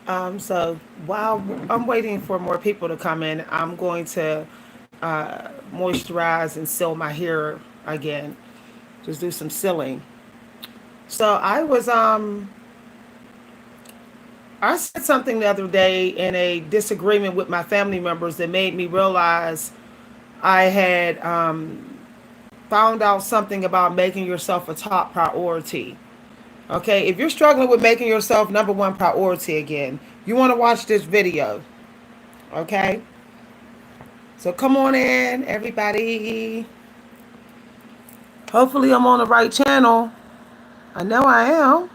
So while I'm waiting for more people to come in, I'm going to moisturize and seal my hair again. Just do some sealing. So I said something the other day in a disagreement with my family members that made me realize I had found out something about making yourself a top priority. Okay, if you're struggling with making yourself number one priority again, you want to watch this video. Okay, so come on in, everybody. Hopefully, I'm on the right channel. I know I am.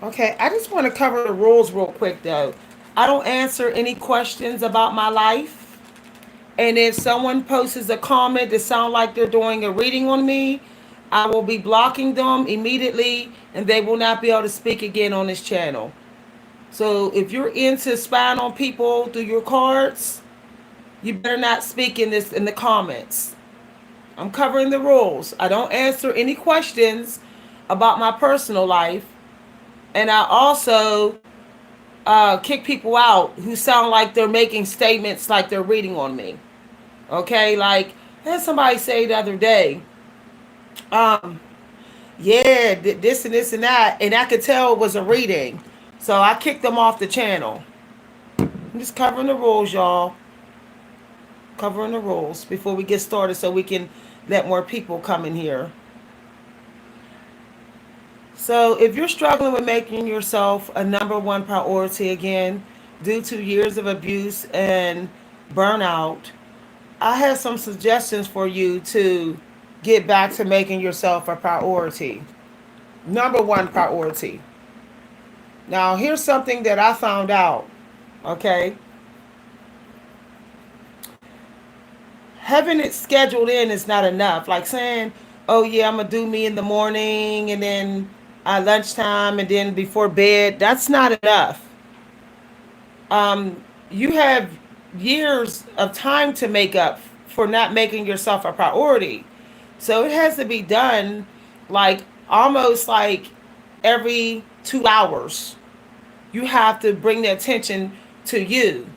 Okay, I just want to cover the rules real quick though. I don't answer any questions about my life. And if someone posts a comment that sounds like they're doing a reading on me, I will be blocking them immediately and they will not be able to speak again on this channel. So if you're into spying on people through your cards, you better not speak in the comments. I'm covering the rules. I don't answer any questions about my personal life. And I also kick people out who sound like they're making statements like they're reading on me. Okay, like I had somebody say the other day, um, yeah, this and this and that, and I could tell it was a reading. So I kicked them off the channel. I'm just covering the rules, y'all. Covering the rules before we get started so we can let more people come in here. So if you're struggling with making yourself a number one priority again due to years of abuse and burnout, I have some suggestions for you to get back to making yourself a priority. Number one priority. Now, here's something that I found out. Okay. Having it scheduled in is not enough. Like saying, oh, yeah, I'm going to do me in the morning and then lunchtime and then before bed. That's not enough. You have years of time to make up for not making yourself a priority. So it has to be done like almost like every 2 hours. You have to bring the attention to you.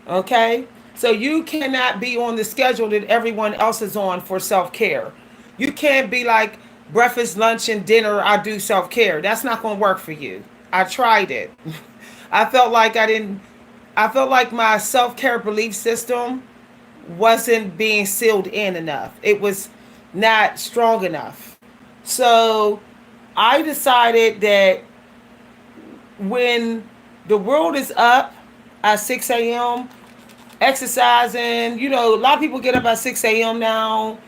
Okay? So you cannot be on the schedule that everyone else is on for self-care. You can't be like breakfast, lunch, and dinner, I do self-care. That's not going to work for you. I tried it. I felt like I felt like my self-care belief system wasn't being sealed in enough. It was not strong enough. So I decided that when the world is up at 6 a.m., exercising, a lot of people get up at 6 a.m. now.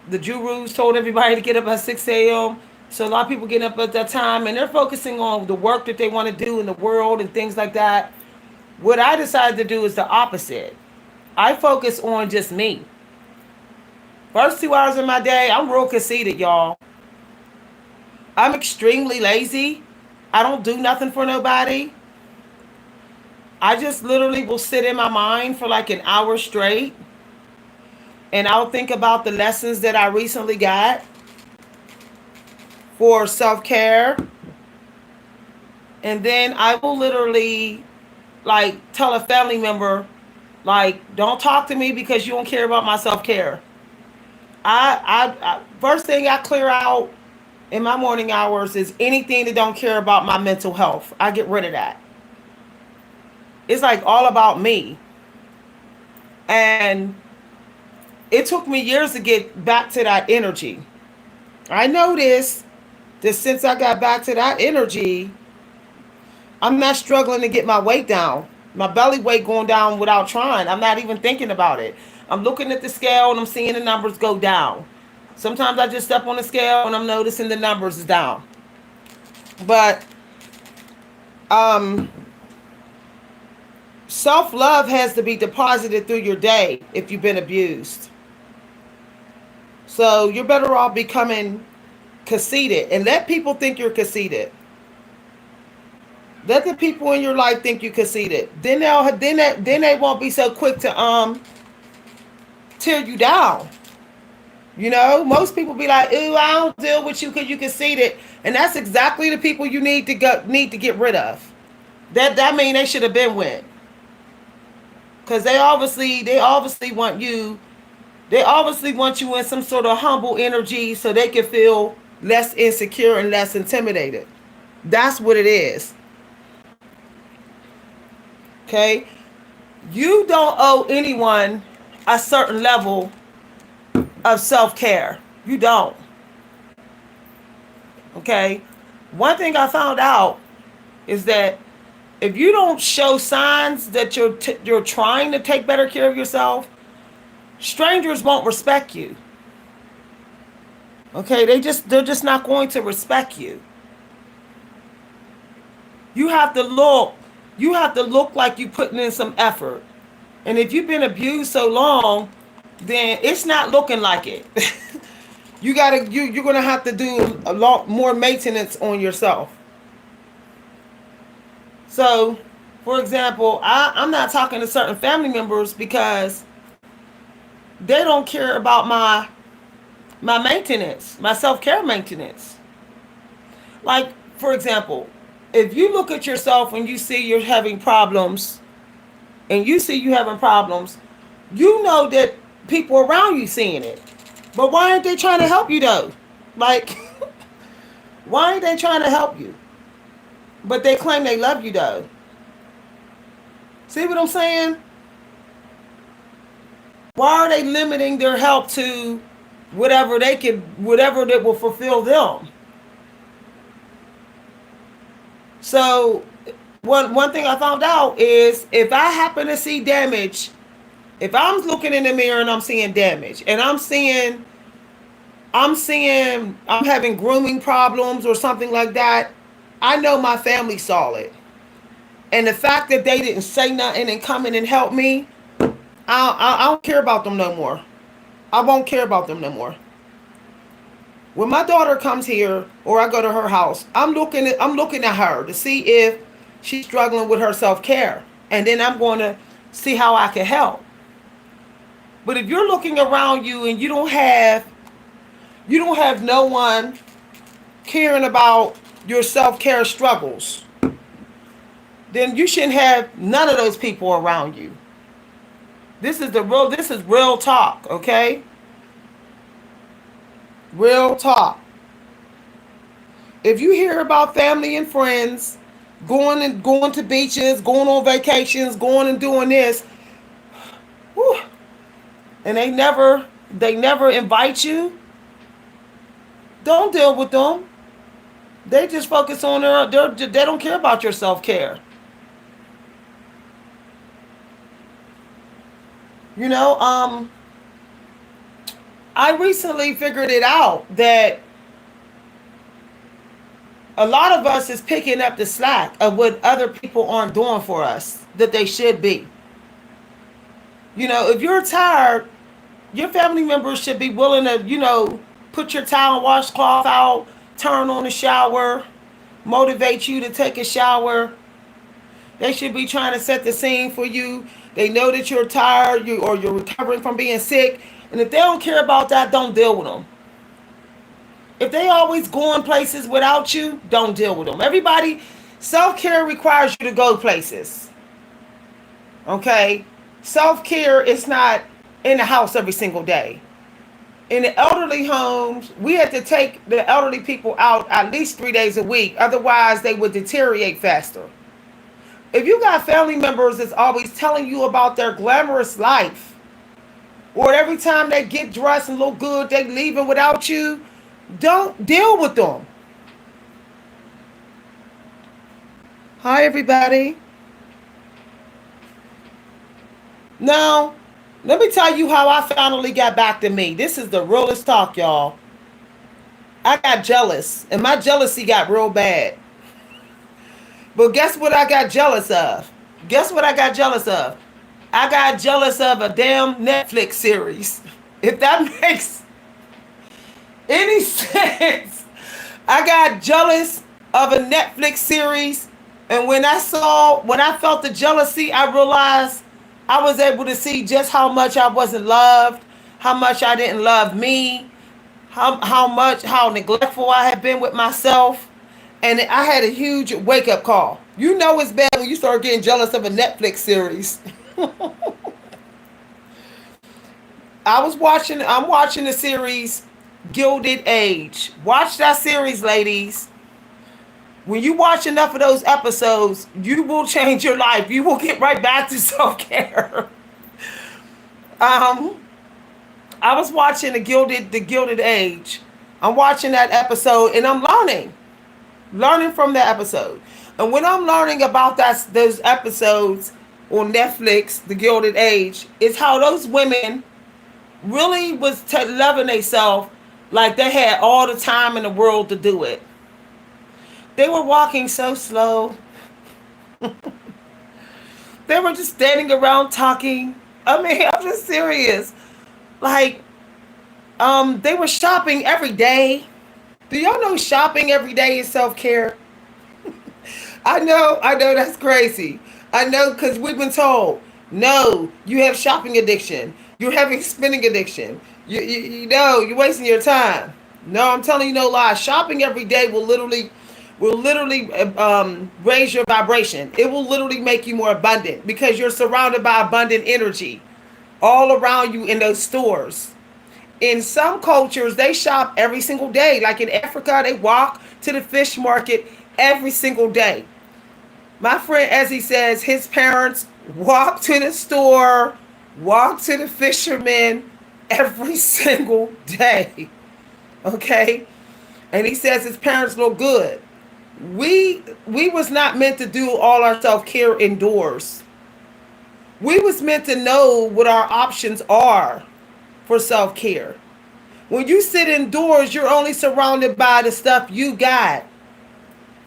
The gurus told everybody to get up at 6 a.m. So a lot of people get up at that time and they're focusing on the work that they want to do in the world and things like that. What I decided to do is the opposite. I focus on just me. First 2 hours of my day, I'm real conceited, y'all. I'm extremely lazy. I don't do nothing for nobody. I just literally will sit in my mind for like an hour straight. And I'll think about the lessons that I recently got for self-care. And then I will literally like tell a family member, like, don't talk to me because you don't care about my self-care. I first thing I clear out in my morning hours is anything that don't care about my mental health. I get rid of that. It's like all about me. And it took me years to get back to that energy. I noticed that since I got back to that energy, I'm not struggling to get my weight down. My belly weight going down without trying. I'm not even thinking about it. I'm looking at the scale and I'm seeing the numbers go down. Sometimes I just step on the scale and I'm noticing the numbers is down. But self-love has to be deposited through your day if you've been abused. So you're better off becoming conceited and let people think you're conceited. Let the people in your life think you conceited. Then they won't be so quick to tear you down. Most people be like, "Ooh, I don't deal with you because you conceited," and that's exactly the people you need to get rid of. That mean they should have been went. Cause they obviously want you. They obviously want you in some sort of humble energy so they can feel less insecure and less intimidated. That's what it is. Okay? You don't owe anyone a certain level of self-care. You don't. Okay? One thing I found out is that if you don't show signs that you're trying to take better care of yourself, strangers won't respect you. Okay? They're just not going to respect you. You have to look like you're putting in some effort. And if you've been abused so long, then it's not looking like it. You're gonna have to do a lot more maintenance on yourself. So, for example, I'm not talking to certain family members because they don't care about my maintenance, my self-care maintenance. Like, for example, if you look at yourself and you see you're having problems, and you see you having problems, you know that people around you seeing it. But why aren't they trying to help you though? Like, why aren't they trying to help you? But they claim they love you though. See what I'm saying? Why are they limiting their help to whatever that will fulfill them? So one thing I found out is if I happen to see damage, if I'm looking in the mirror and I'm seeing damage, and I'm having grooming problems or something like that, I know my family saw it. And the fact that they didn't say nothing and come in and help me, I don't care about them no more. I won't care about them no more. When my daughter comes here or I go to her house, I'm looking at her to see if she's struggling with her self-care. And then I'm going to see how I can help. But if you're looking around you and you don't have no one caring about your self-care struggles, then you shouldn't have none of those people around you. This is real talk, okay? Real talk. If you hear about family and friends going to beaches, going on vacations, going and doing this, whew, and they never invite you, don't deal with them. They just focus on they don't care about your self-care. You know, I recently figured it out that a lot of us is picking up the slack of what other people aren't doing for us that they should be. You know, if you're tired, your family members should be willing to, put your towel and washcloth out, turn on the shower, motivate you to take a shower. They should be trying to set the scene for you. They know that you're tired or you're recovering from being sick. And if they don't care about that, don't deal with them. If they always going places without you, don't deal with them. Everybody, self-care requires you to go places. Okay? Self-care is not in the house every single day. In the elderly homes, we had to take the elderly people out at least 3 days a week. Otherwise, they would deteriorate faster. If you got family members that's always telling you about their glamorous life, or every time they get dressed and look good, they leaving without you, don't deal with them. Hi, everybody. Now, let me tell you how I finally got back to me. This is the realest talk, y'all. I got jealous, and my jealousy got real bad. But guess what I got jealous of? Guess what I got jealous of? I got jealous of a damn Netflix series. If that makes any sense. I got jealous of a Netflix series. And when I felt the jealousy, I realized I was able to see just how much I wasn't loved, how much I didn't love me, how neglectful I had been with myself. And I had a huge wake up call. You know it's bad when you start getting jealous of a Netflix series. I'm watching the series Gilded Age. Watch that series, ladies. When you watch enough of those episodes, you will change your life. You will get right back to self-care. um, I was watching the Gilded Age. I'm watching that episode and I'm learning from the episode. And when I'm learning about those episodes on Netflix, The Gilded Age, is how those women really was loving themselves like they had all the time in the world to do it. They were walking so slow. They were just standing around talking. I mean, I'm just serious. Like, they were shopping every day. Do y'all know shopping every day is self-care? I know that's crazy. I know because we've been told, no, you have shopping addiction. You're having spending addiction. You know, you're wasting your time. No, I'm telling you no lie. Shopping every day will literally raise your vibration. It will literally make you more abundant because you're surrounded by abundant energy all around you in those stores. In some cultures, they shop every single day. Like in Africa, they walk to the fish market every single day. My friend, as he says, his parents walk to the store, walk to the fishermen every single day. Okay? And he says his parents look good. We was not meant to do all our self-care indoors. We was meant to know what our options are for self-care. When you sit indoors, you're only surrounded by the stuff you got.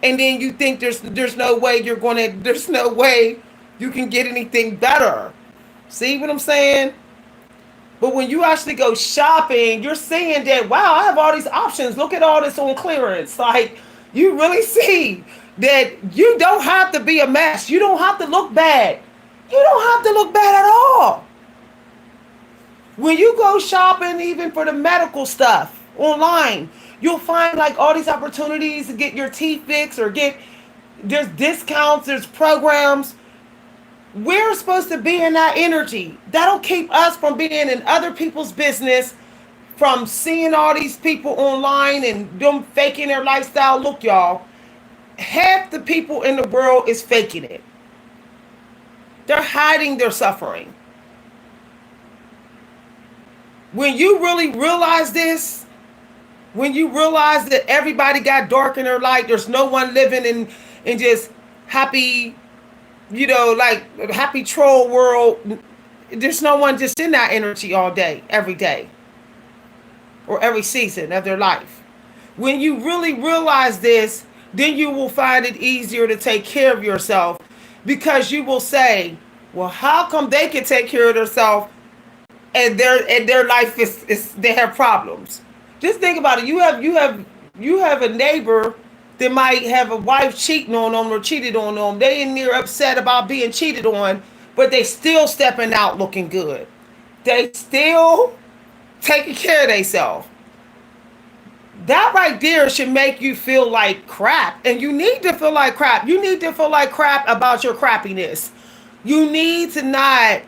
And then you think there's no way there's no way you can get anything better. See what I'm saying? But when you actually go shopping, you're seeing that, wow, I have all these options. Look at all this on clearance. Like, you really see that you don't have to be a mess. You don't have to look bad. You don't have to look bad at all. When you go shopping, even for the medical stuff online, you'll find like all these opportunities to get your teeth fixed or there's discounts, there's programs. We're supposed to be in that energy. That'll keep us from being in other people's business, from seeing all these people online and them faking their lifestyle. Look, y'all, half the people in the world is faking it. They're hiding their suffering. When you really realize this, when you realize that everybody got dark in their light, there's no one living in just happy, like happy troll world. There's no one just in that energy all day, every day, or every season of their life. When you really realize this, then you will find it easier to take care of yourself, because you will say, well, how come they can take care of themselves and their life is they have problems? Just think about it. You have a neighbor that might have a wife cheating on them or cheated on them. They in there upset about being cheated on, but they still stepping out looking good. They still taking care of themselves. That right there should make you feel like crap. And you need to feel like crap. You need to feel like crap about your crappiness. You need to not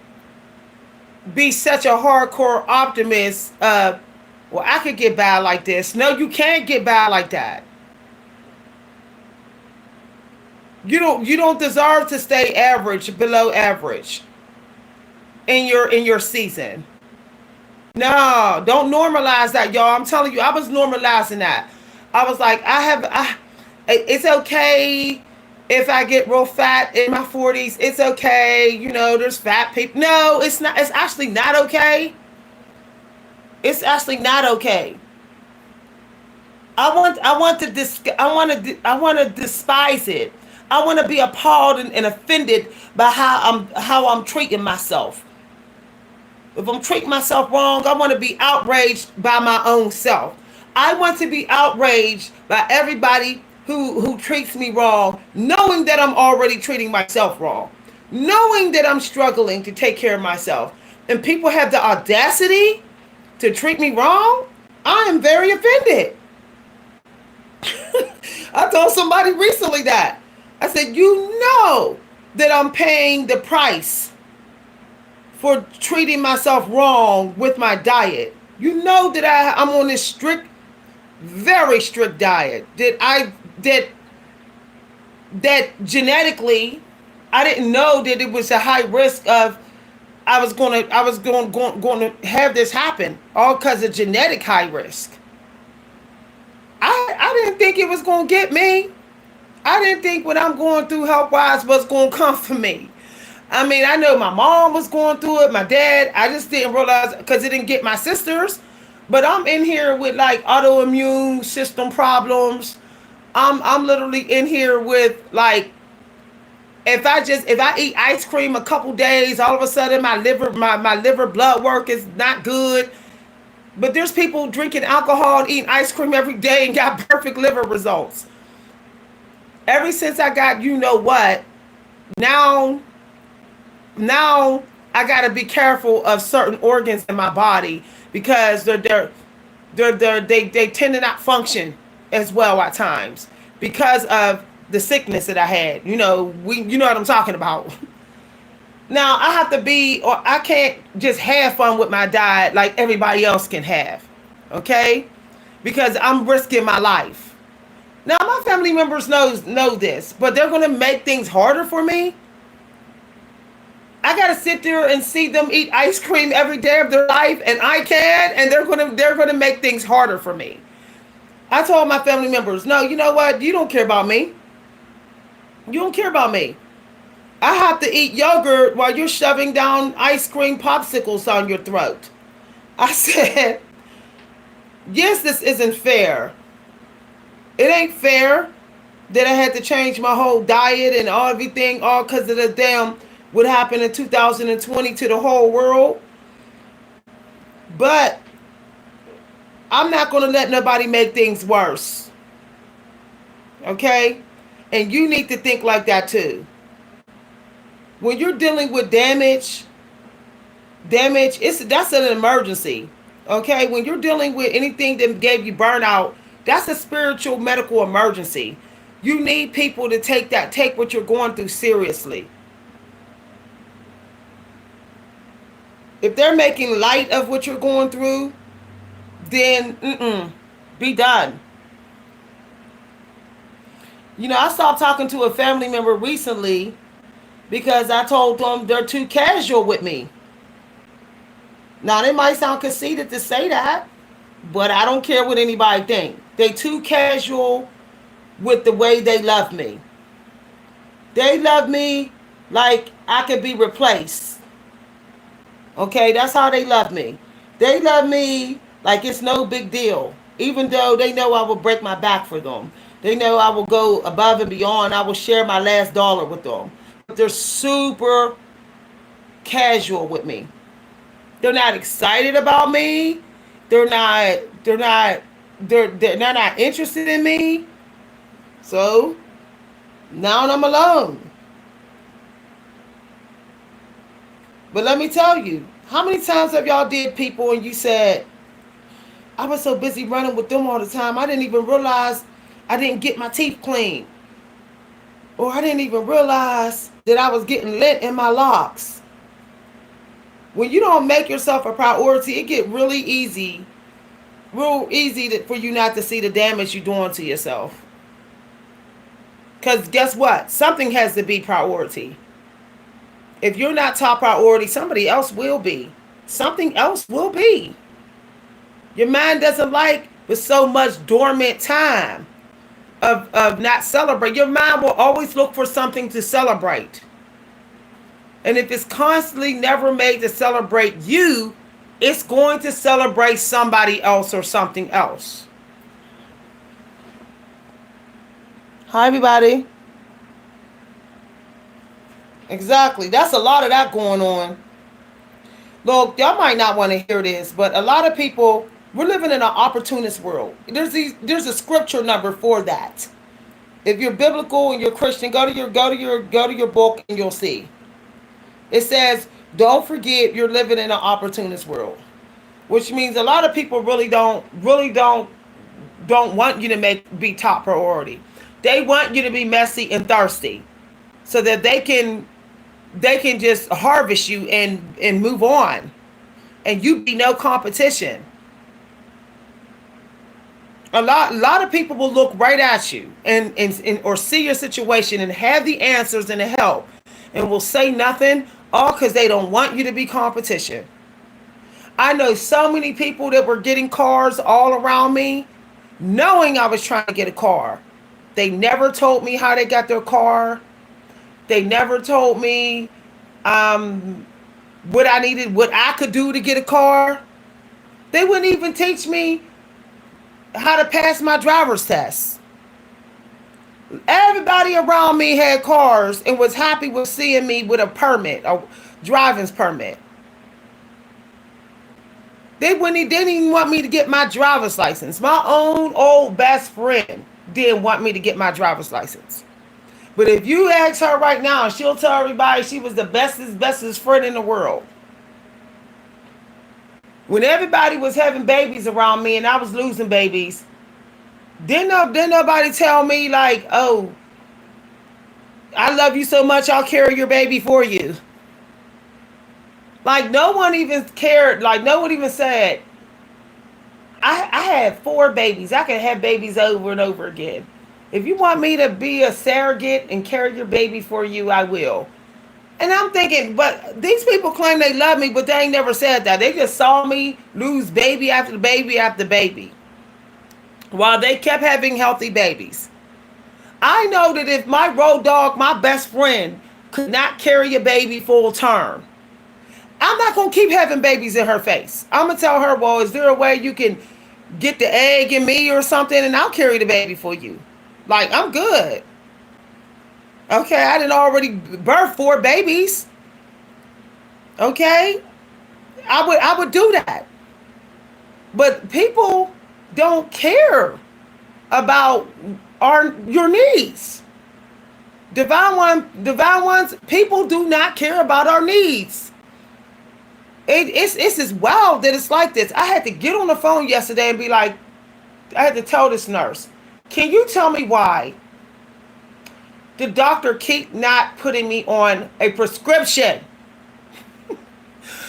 be such a hardcore optimist. Well, I could get by like this. No, you can't get by like that. You don't deserve to stay average, below average in your season. No, don't normalize that, y'all. I'm telling you, I was normalizing that. I was like, it's okay if I get real fat in my 40s. It's okay. There's fat people. No, it's not. It's actually not okay. It's actually not okay. I want to despise it. I want to be appalled and offended by how I'm treating myself. If I'm treating myself wrong, I want to be outraged by my own self. I want to be outraged by everybody who treats me wrong, knowing that I'm already treating myself wrong, knowing that I'm struggling to take care of myself. And people have the audacity to treat me wrong. I am very offended. I told somebody recently that. I said, you know that I'm paying the price for treating myself wrong with my diet. You know that I'm on this strict, very strict diet. That genetically, I didn't know that it was a high risk of I was going to have this happen, all because of genetic high risk. I didn't think it was going to get me. I didn't think what I'm going through health wise was going to come for me. I mean, I know my mom was going through it, my dad. I just didn't realize because it didn't get my sisters. But I'm in here with like autoimmune system problems. I'm literally in here with like if I eat ice cream a couple days, all of a sudden my liver blood work is not good. But there's people drinking alcohol and eating ice cream every day and got perfect liver results. Ever since I got you know what, now I gotta be careful of certain organs in my body because they tend to not function as well at times because of the sickness that I had. You know what I'm talking about. Now I have to be, or I can't just have fun with my diet like everybody else can have, okay? Because I'm risking my life. Now my family members know this, but they're gonna make things harder for me. I gotta sit there and see them eat ice cream every day of their life, and I can, and they're gonna make things harder for me. I told my family members, no, you know what? You don't care about me. You don't care about me. I have to eat yogurt while you're shoving down ice cream popsicles on your throat. I said, yes, this isn't fair. It ain't fair that I had to change my whole diet and everything, all because of the damn what happened in 2020 to the whole world. But I'm not going to let nobody make things worse. Okay? And you need to think like that too. When you're dealing with damage, that's an emergency. Okay? When you're dealing with anything that gave you burnout, that's a spiritual medical emergency. You need people to take what you're going through seriously. If they're making light of what you're going through, then be done. I stopped talking to a family member recently because I told them they're too casual with me. Now, it might sound conceited to say that, but I don't care what anybody think. They too casual with the way they love me. They love me like I could be replaced. Okay, that's how they love me. They love me like it's no big deal. Even though they know I will break my back for them. They know I will go above and beyond. I will share my last dollar with them. But they're super casual with me. They're not excited about me. They're not interested in me. So now I'm alone. But let me tell you, how many times have y'all did people and you said, I was so busy running with them all the time, I didn't even realize I didn't get my teeth clean. Or I didn't even realize that I was getting lint in my locks. When you don't make yourself a priority, it get real easy for you not to see the damage you're doing to yourself. Because guess what? Something has to be priority. If you're not top priority, somebody else will be. Something else will be. Your mind doesn't like with so much dormant time of not celebrate. Your mind will always look for something to celebrate. And if it's constantly never made to celebrate you, it's going to celebrate somebody else or something else. Hi, everybody. Exactly. That's a lot of that going on. Look, y'all might not want to hear this, but a lot of people, we're living in an opportunist world. There's a scripture number for that. If you're biblical and you're Christian, go to your book and you'll see. It says, don't forget you're living in an opportunist world. Which means a lot of people really don't want you to be top priority. They want you to be messy and thirsty so that they can just harvest you and move on, and you be no competition. A lot of people will look right at you and or see your situation and have the answers and the help, and will say nothing, all because they don't want you to be competition. I know so many people that were getting cars all around me, knowing I was trying to get a car. They never told me how they got their car. They never told me what I needed, what I could do to get a car. They wouldn't even teach me how to pass my driver's test. Everybody around me had cars and was happy with seeing me with a permit, a driving's permit. Didn't even want me to get my driver's license. My own old best friend didn't want me to get my driver's license. But if you ask her right now, she'll tell everybody she was the bestest friend in the world. When everybody was having babies around me and I was losing babies, didn't nobody tell me like, oh, I love you so much, I'll carry your baby for you. Like, no one even cared. Like, no one even said, I had 4 babies. I can have babies over and over again. If you want me to be a surrogate and carry your baby for you, I will. And I'm thinking, but these people claim they love me, but they ain't never said that. They just saw me lose baby after baby after baby, while they kept having healthy babies. I know that if my road dog, my best friend, could not carry a baby full term, I'm not going to keep having babies in her face. I'm going to tell her, well, is there a way you can get the egg in me or something, and I'll carry the baby for you? Like, I'm good. Okay, I didn't already birth 4 babies. Okay? I would do that. But people don't care about your needs. Divine ones, people do not care about our needs. It's just wild that it's like this. I had to get on the phone yesterday and be like, I had to tell this nurse, can you tell me why the doctor keep not putting me on a prescription?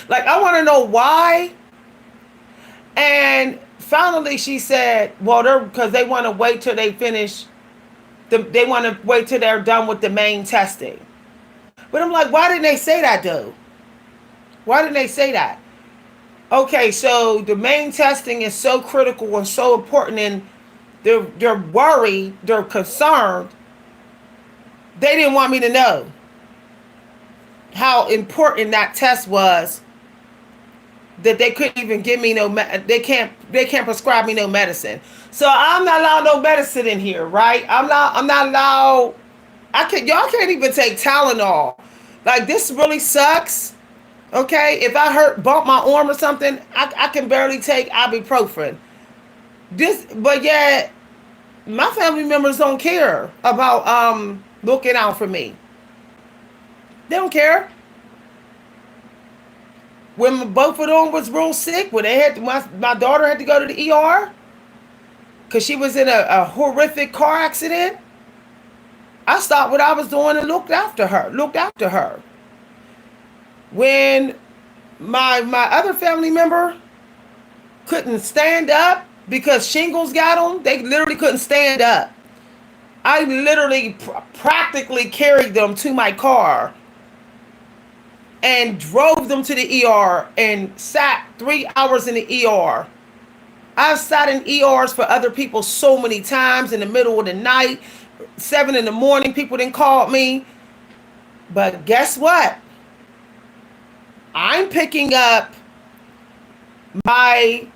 Like, I want to know why. And finally she said, well, because they want to wait till they finish. They want to wait till they're done with the main testing. But I'm like, why didn't they say that, though? Why didn't they say that? Okay, so the main testing is so critical and so important, and they're worried, they're concerned. They didn't want me to know how important that test was, that they couldn't even give me they can't prescribe me no medicine. So I'm not allowed no medicine in here, right? I'm not allowed. Y'all can't even take Tylenol. Like, this really sucks. Okay, if I bump my arm or something, I can barely take ibuprofen. But yeah, my family members don't care about looking out for me. They don't care. When both of them was real sick, when my daughter had to go to the ER because she was in a horrific car accident, I stopped what I was doing and looked after her. When my other family member couldn't stand up because shingles got them, they literally couldn't stand up. I literally practically carried them to my car and drove them to the ER and sat 3 hours in the ER. I've sat in ERs for other people so many times, in the middle of the night, 7 a.m, people didn't call me. But guess what? I'm picking up my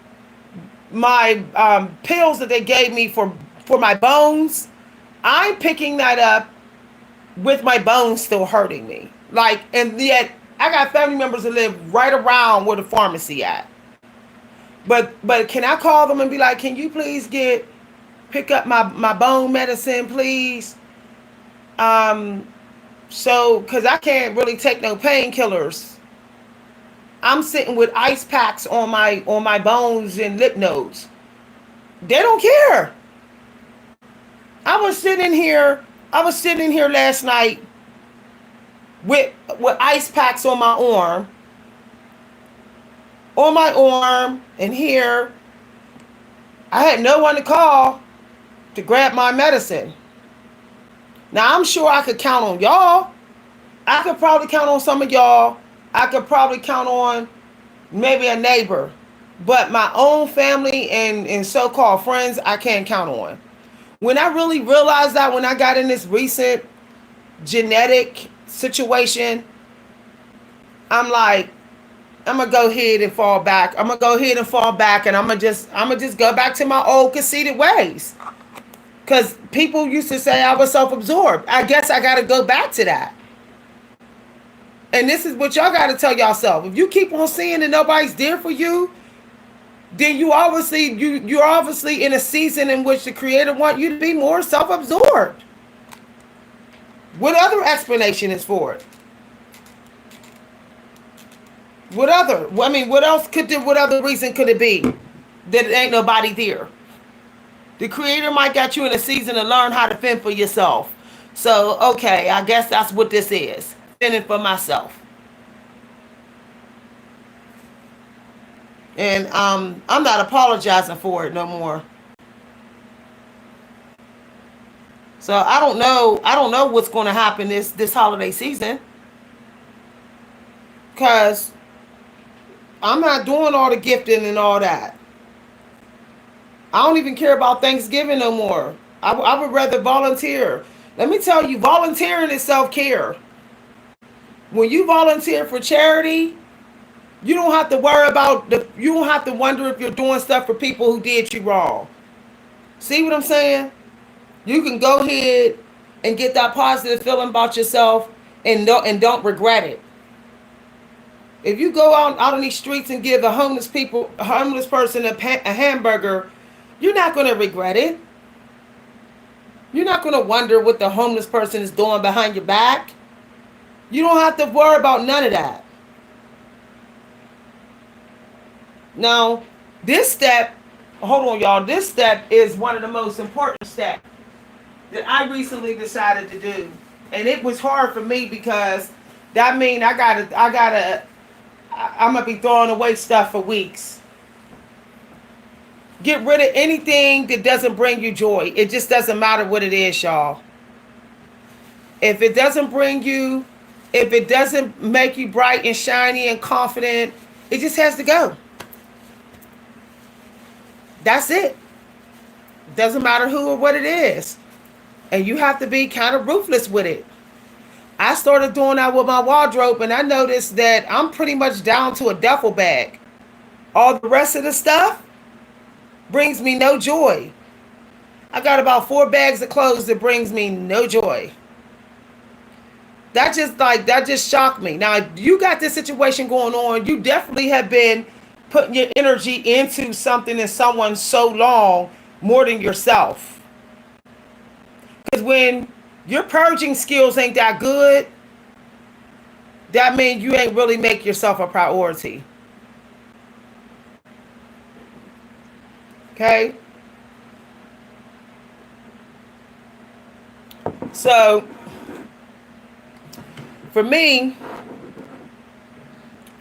pills that they gave me for my bones. I'm picking that up with my bones still hurting me. Like, and yet I got family members that live right around where the pharmacy at. But can I call them and be like, can you please pick up my bone medicine, please? So, because I can't really take no painkillers. I'm sitting with ice packs on my bones and lip nodes. They don't care. I was sitting here. I was sitting here last night with ice packs on my arm, and here I had no one to call to grab my medicine. Now I'm sure I could count on y'all. I could probably count on some of y'all. I could probably count on maybe a neighbor. But my own family and so-called friends, I can't count on. When I really realized that, when I got in this recent genetic situation, I'm like, I'm gonna go ahead and fall back. I'm gonna go ahead and fall back, and I'm gonna just go back to my old conceited ways. Cause people used to say I was self-absorbed. I guess I gotta go back to that. And this is what y'all gotta tell yourself. If you keep on seeing that nobody's there for you, then you're obviously in a season in which the Creator wants you to be more self-absorbed. What other explanation is for it? What other reason could it be that it ain't nobody there? The Creator might got you in a season to learn how to fend for yourself. So, okay, I guess that's what this is. Fending for myself. And I'm not apologizing for it no more. So I don't know what's going to happen this holiday season. Because I'm not doing all the gifting and all that. I don't even care about Thanksgiving no more. I would rather volunteer. Let me tell you, volunteering is self-care. When you volunteer for charity, you don't have to worry about you don't have to wonder if you're doing stuff for people who did you wrong. See what I'm saying? You can go ahead and get that positive feeling about yourself and don't regret it. If you go out on these streets and give a homeless person a hamburger, you're not going to regret it. You're not going to wonder what the homeless person is doing behind your back. You don't have to worry about none of that. Now, this step, hold on, y'all. This step is one of the most important steps that I recently decided to do. And it was hard for me because that means I'm going to be throwing away stuff for weeks. Get rid of anything that doesn't bring you joy. It just doesn't matter what it is, y'all. If it doesn't make you bright and shiny and confident, it just has to go. That's it. Doesn't matter who or what it is. And you have to be kind of ruthless with it. I started doing that with my wardrobe, and I noticed that I'm pretty much down to a duffel bag. All the rest of the stuff brings me no joy. I got about 4 bags of clothes that brings me no joy. That just shocked me. Now, if you got this situation going on, you definitely have been putting your energy into something and someone so long more than yourself. Because when your purging skills ain't that good, that means you ain't really make yourself a priority. Okay? So, for me,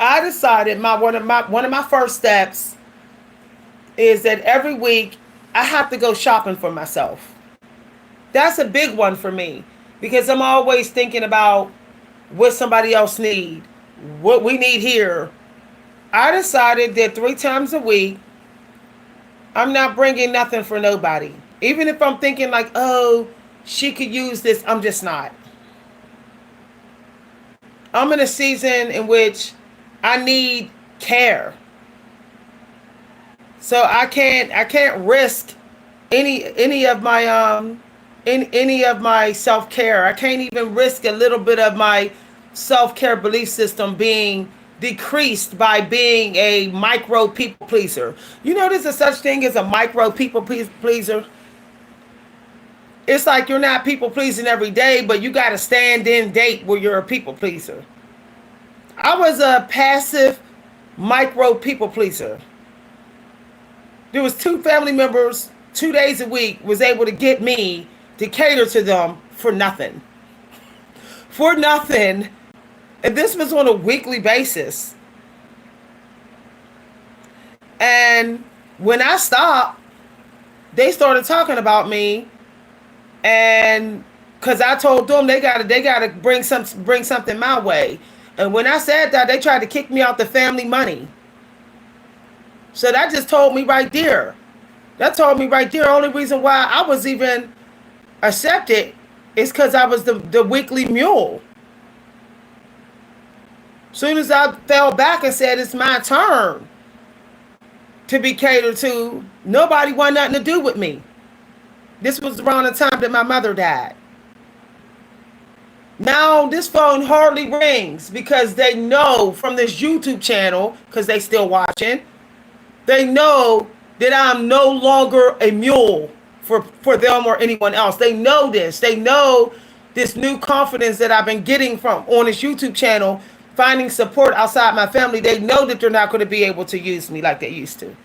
I decided one of my first steps is that every week I have to go shopping for myself. That's a big one for me because I'm always thinking about what somebody else need, what we need here. I decided that 3 times a week, I'm not bringing nothing for nobody. Even if I'm thinking like, oh, she could use this, I'm just not. I'm in a season in which I need care. So I can't risk any of my self-care. I can't even risk a little bit of my self-care belief system being decreased by being a micro people pleaser. You know there's a such thing as a micro people pleaser? It's like you're not people pleasing every day, but you got to stand in date where you're a people pleaser. I was a passive micro people pleaser. There was 2 family members 2 days a week was able to get me to cater to them for nothing. For nothing. And this was on a weekly basis. And when I stopped, they started talking about me, and because I told them they gotta bring something my way. And when I said that, they tried to kick me out the family money. So that just told me right there. That told me right there. Only reason why I was even accepted is because I was the weekly mule. Soon as I fell back and said it's my turn to be catered to, nobody wanted nothing to do with me. This was around the time that my mother died. Now this phone hardly rings because they know from this YouTube channel, because they still watching, they know that I'm no longer a mule for them or anyone else. They know this. They know this new confidence that I've been getting from on this YouTube channel, finding support outside my family. They know that they're not going to be able to use me like they used to.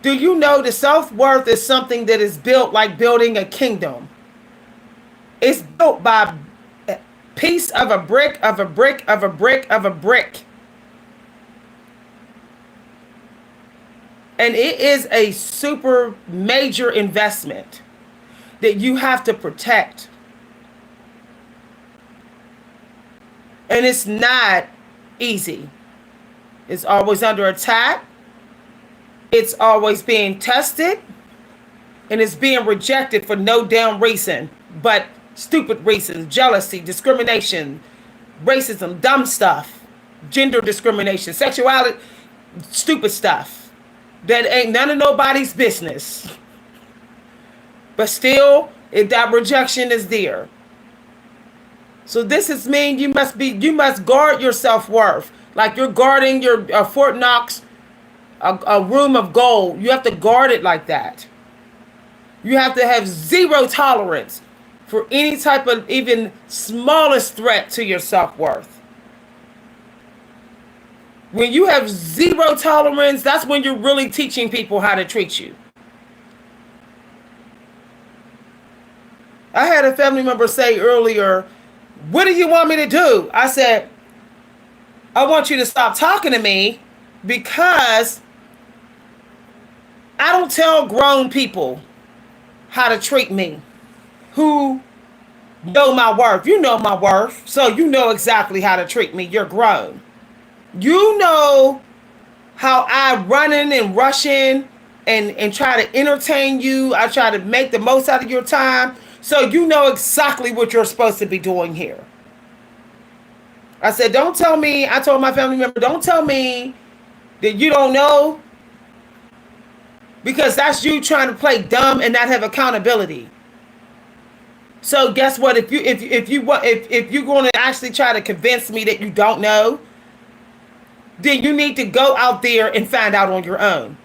Do you know that self-worth is something that is built like building a kingdom? It's built by a piece of a brick, of a brick, of a brick, of a brick. And it is a super major investment that you have to protect. And it's not easy. It's always under attack. It's always being tested. And it's being rejected for no damn reason but stupid reasons: jealousy, discrimination, racism, dumb stuff, gender discrimination, sexuality, stupid stuff that ain't none of nobody's business. But still, if that rejection is there. So this is mean you must guard your self-worth. Like you're guarding your Fort Knox, a room of gold. You have to guard it like that. You have to have zero tolerance for any type of even smallest threat to your self-worth. When you have zero tolerance, that's when you're really teaching people how to treat you. I had a family member say earlier, "What do you want me to do?" I said, "I want you to stop talking to me because I don't tell grown people how to treat me who know my worth. You know my worth, so you know exactly how to treat me. You're grown. You know how I run in and rush in and try to entertain you. I try to make the most out of your time. So you know exactly what you're supposed to be doing here." I said, "Don't tell me," I told my family member, "Don't tell me that you don't know, because that's you trying to play dumb and not have accountability. So guess what? If you're going to actually try to convince me that you don't know, then you need to go out there and find out on your own.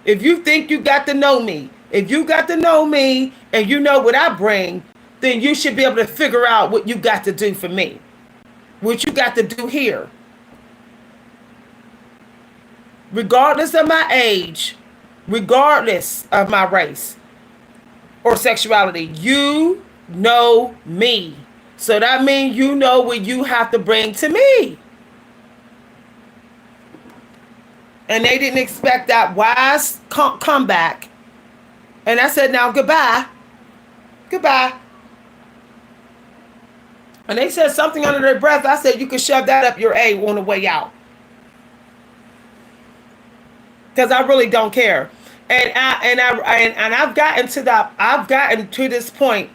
If you think you got to know me, if you got to know me and you know what I bring, then you should be able to figure out what you got to do for me, what you got to do here. Regardless of my age, regardless of my race or sexuality, you know me. So that means you know what you have to bring to me." And they didn't expect that wise comeback. And I said, "Now, goodbye. Goodbye." And they said something under their breath. I said, "You can shove that up your A on the way out." Because I really don't care. And I've gotten to this point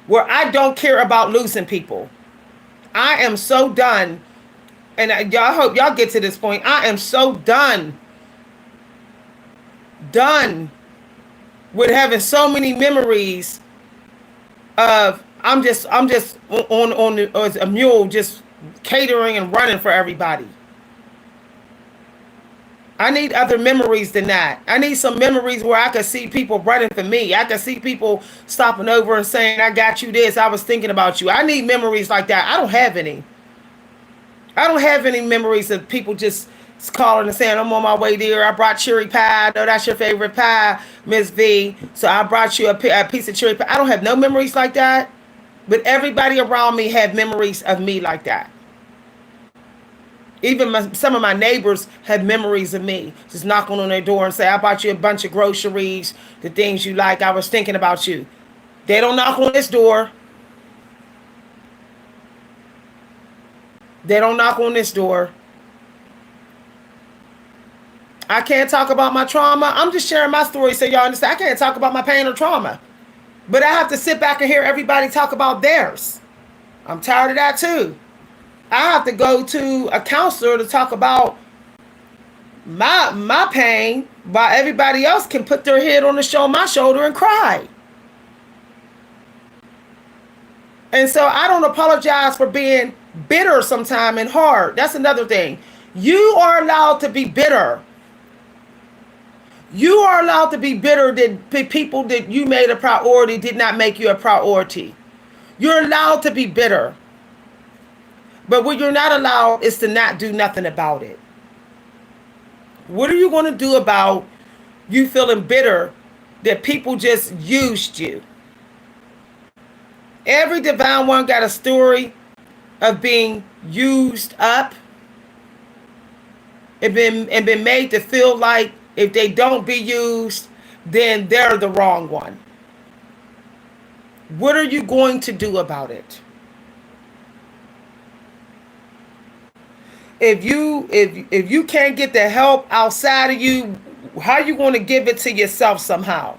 where I don't care about losing people. I am so done. And I hope y'all get to this point. I am so done with having so many memories of I'm just on a mule, just catering and running for everybody. I need other memories than that. I need some memories where I can see people running for me. I can see people stopping over and saying, "I got you this. I was thinking about you." I need memories like that. I don't have any. I don't have any memories of people just It's calling and saying, I'm on my way there. I brought cherry pie. I know that's your favorite pie, Miss V. So I brought you a piece of cherry pie. I don't have no memories like that. But everybody around me have memories of me like that. Even some of my neighbors have memories of me. Just knocking on their door and say, I bought you a bunch of groceries, the things you like. I was thinking about you. They don't knock on this door. They don't knock on this door. I can't talk about my trauma. I'm just sharing my story so y'all understand. I can't talk about my pain or trauma. But I have to sit back and hear everybody talk about theirs. I'm tired of that too. I have to go to a counselor to talk about my pain while everybody else can put their head on my shoulder and cry. And so I don't apologize for being bitter sometime and hard. That's another thing. You are allowed to be bitter. You are allowed to be bitter that people that you made a priority did not make you a priority. You're allowed to be bitter. But what you're not allowed is to not do nothing about it. What are you going to do about you feeling bitter that people just used you? Every divine one got a story of being used up and been made to feel like if they don't be used, then they're the wrong one. What are you going to do about it? If you can't get the help outside of you, how are you going to give it to yourself somehow?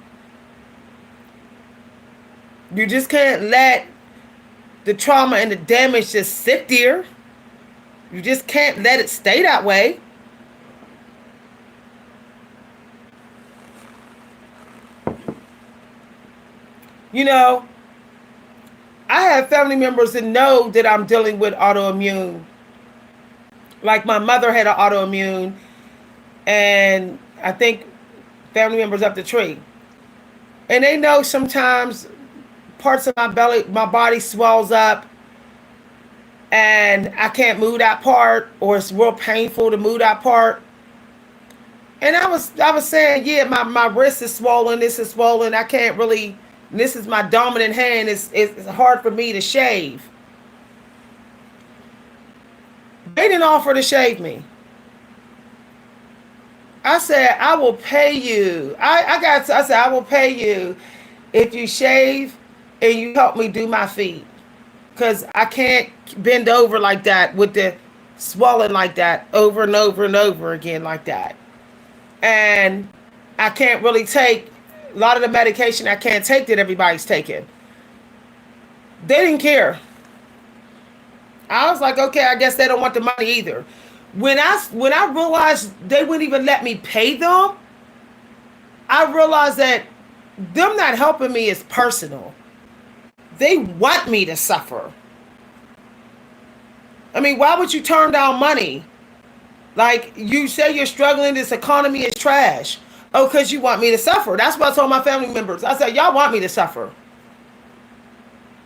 You just can't let the trauma and the damage just sit there. You just can't let it stay that way. You know, I have family members that know that I'm dealing with autoimmune. Like my mother had an autoimmune, and I think family members up the tree. And they know sometimes parts of my belly, my body swells up, and I can't move that part, or it's real painful to move that part. And I was saying, yeah, my wrist is swollen, this is swollen, I can't really, this is my dominant hand, it's hard for me to shave. They didn't offer to shave me. I said, I will pay you. I said, I will pay you if you shave and you help me do my feet. Because I can't bend over like that with the swelling like that over and over and over again like that. And I can't really take a lot of the medication I can't take that everybody's taking. They didn't care. I was like, okay, I guess they don't want the money either. When I realized they wouldn't even let me pay them, I realized that them not helping me is personal. They want me to suffer. I mean, why would you turn down money? Like, you say you're struggling, this economy is trash. Oh, because you want me to suffer. That's what I told my family members. I said, y'all want me to suffer.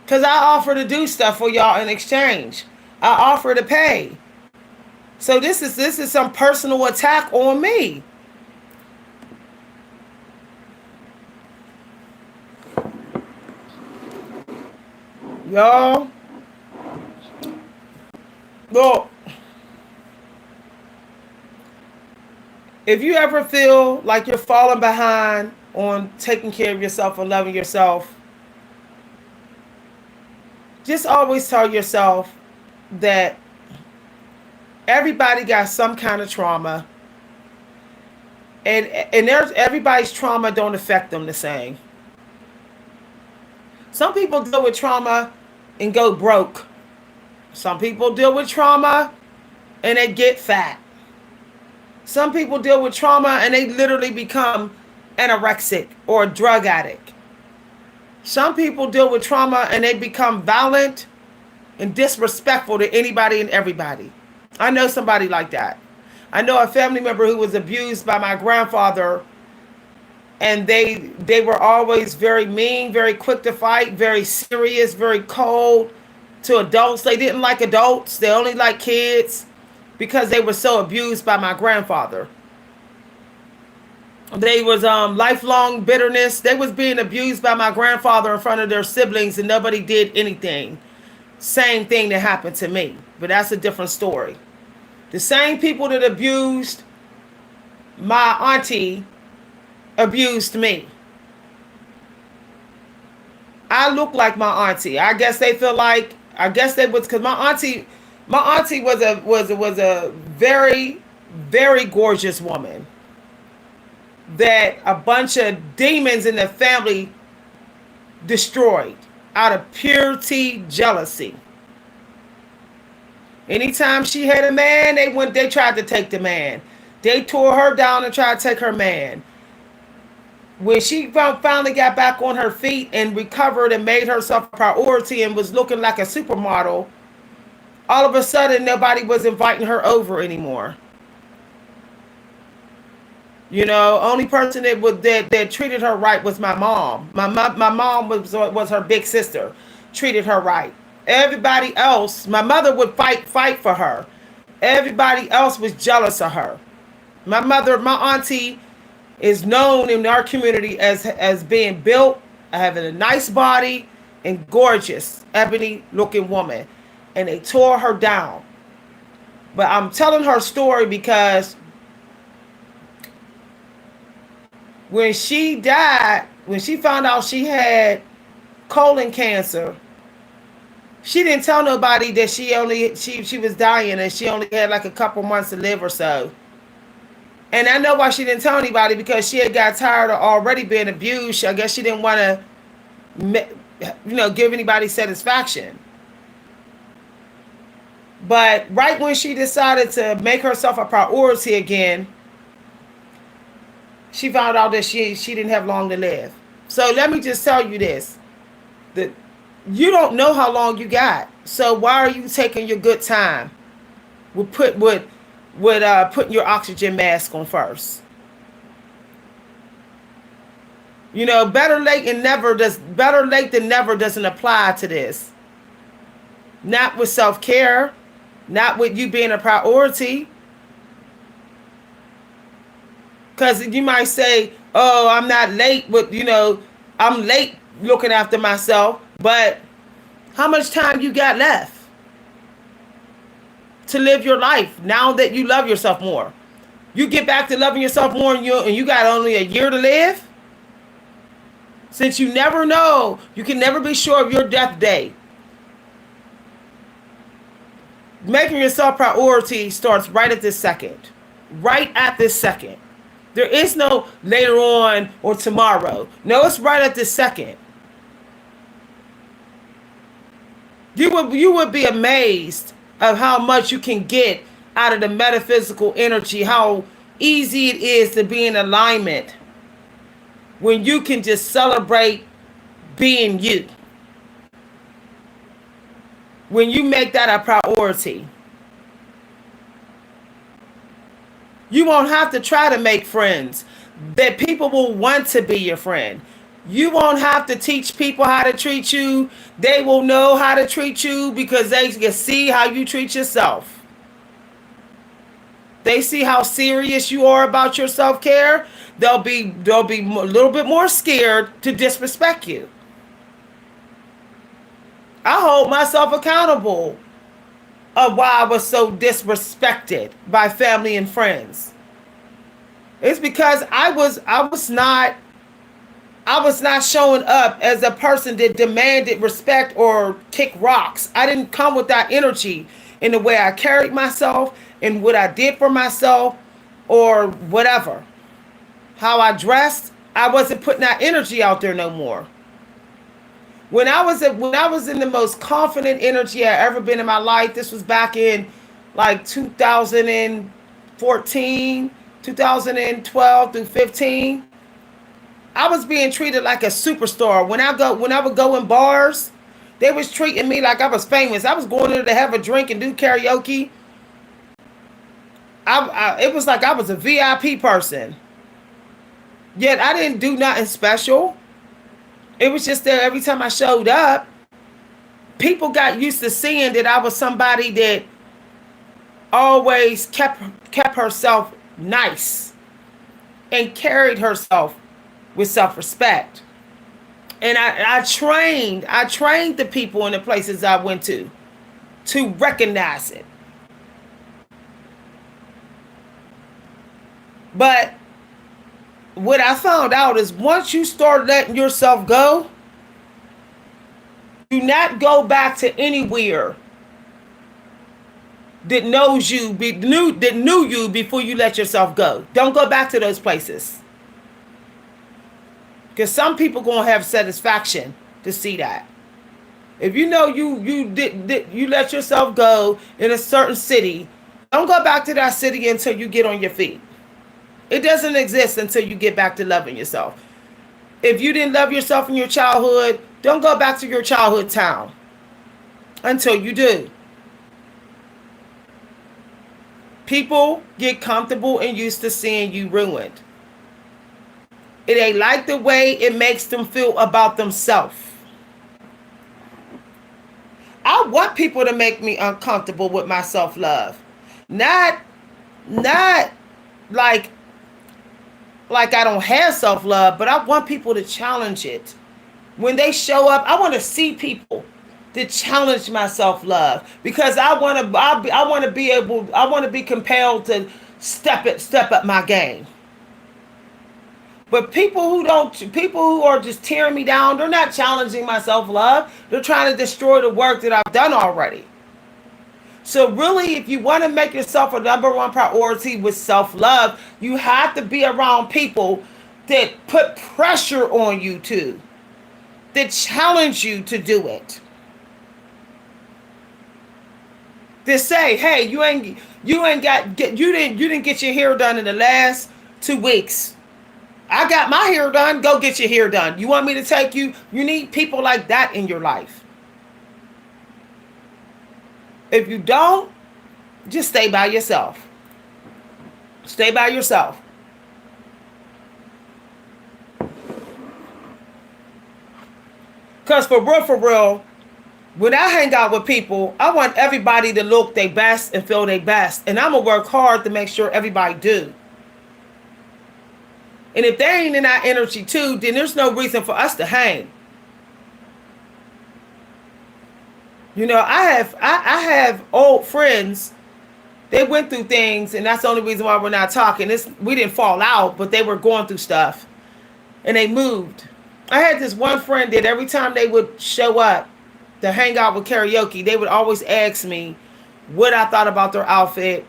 Because I offer to do stuff for y'all in exchange. I offer to pay. So this is some personal attack on me. Y'all. Look. If you ever feel like you're falling behind on taking care of yourself and loving yourself, just always tell yourself that everybody got some kind of trauma, and everybody's trauma don't affect them the same. Some people deal with trauma and go broke. Some people deal with trauma and they get fat. Some people deal with trauma and they literally become anorexic or a drug addict. Some people deal with trauma and they become violent and disrespectful to anybody and everybody. I know somebody like that. I know a family member who was abused by my grandfather, and they were always very mean, very quick to fight, very serious, very cold to adults. They didn't like adults. They only liked kids because they were so abused by my grandfather. They was lifelong bitterness. They was being abused by my grandfather in front of their siblings, and nobody did anything. Same thing that happened to me, but that's a different story. The same people that abused my auntie abused me. I look like my auntie. I guess they feel like, I guess they was, because my auntie was a very, very gorgeous woman that a bunch of demons in the family destroyed out of purity jealousy. Anytime she had a man, they tried to take the man. They tore her down and tried to take her man. When she finally got back on her feet and recovered and made herself a priority and was looking like a supermodel, all of a sudden nobody was inviting her over anymore. You know, only person that treated her right was my mom. My mom was her big sister, treated her right. Everybody else, my mother would fight for her. Everybody else was jealous of her. My auntie is known in our community as being built, having a nice body, and gorgeous, ebony looking woman. And they tore her down. But I'm telling her story because when she died, when she found out she had colon cancer, she didn't tell nobody that she was dying and she only had like a couple months to live or so. And I know why she didn't tell anybody, because she had got tired of already being abused. I guess she didn't want to, give anybody satisfaction. But right when she decided to make herself a priority again, she found out that she didn't have long to live. So let me just tell you this. That you don't know how long you got. So why are you taking your good time with putting your oxygen mask on first? Better late than never doesn't apply to this. Not with self-care, not with you being a priority. Because you might say, oh, I'm not late with, I'm late looking after myself. But how much time you got left to live your life now that you love yourself more? You get back to loving yourself more and you got only a year to live? Since you never know, you can never be sure of your death day. Making yourself priority starts right at this second. Right at this second. There is no later on or tomorrow. No, it's right at this second. You would be amazed of how much you can get out of the metaphysical energy, how easy it is to be in alignment when you can just celebrate being you. When you make that a priority. You won't have to try to make friends. That people will want to be your friend. You won't have to teach people how to treat you. They will know how to treat you because they can see how you treat yourself. They see how serious you are about your self-care. They'll be a little bit more scared to disrespect you. I hold myself accountable of why I was so disrespected by family and friends. It's because I was not showing up as a person that demanded respect or kick rocks. I didn't come with that energy in the way I carried myself and what I did for myself or whatever. How I dressed, I wasn't putting that energy out there no more. When I was in the most confident energy I ever been in my life, this was back in like 2014, 2012 through 15. I was being treated like a superstar. When I would go in bars, they was treating me like I was famous. I was going in there to have a drink and do karaoke. It was like I was a VIP person. Yet I didn't do nothing special. It was just that every time I showed up, people got used to seeing that I was somebody that always kept herself nice and carried herself with self-respect. And I trained the people in the places I went to recognize it. But what I found out is once you start letting yourself go, do not go back to anywhere that knew you before you let yourself go. Don't go back to those places. Because some people gonna have satisfaction to see that. If you know you let yourself go in a certain city, don't go back to that city until you get on your feet. It doesn't exist until you get back to loving yourself. If you didn't love yourself in your childhood, don't go back to your childhood town until you do. People get comfortable and used to seeing you ruined. It ain't like the way it makes them feel about themselves. I want people to make me uncomfortable with my self-love. Not like I don't have self-love, but I want people to challenge it. When they show up, I want to see people to challenge my self-love because I want to be compelled to step up my game. But people who are just tearing me down, they're not challenging my self-love. They're trying to destroy the work that I've done already. So really, if you want to make yourself a number one priority with self-love, you have to be around people that put pressure on you that challenge you to do it. They say, hey, you didn't get your hair done in the last 2 weeks. I got my hair done. Go get your hair done. You want me to take you? You need people like that in your life. If you don't, just stay by yourself. Stay by yourself. Because for real, when I hang out with people, I want everybody to look their best and feel their best. And I'm going to work hard to make sure everybody do. And if they ain't in that energy too, then there's no reason for us to hang. You know, I have old friends. They went through things, and that's the only reason why we're not talking. We didn't fall out, but they were going through stuff, and they moved. I had this one friend that every time they would show up to hang out with karaoke, they would always ask me what I thought about their outfit.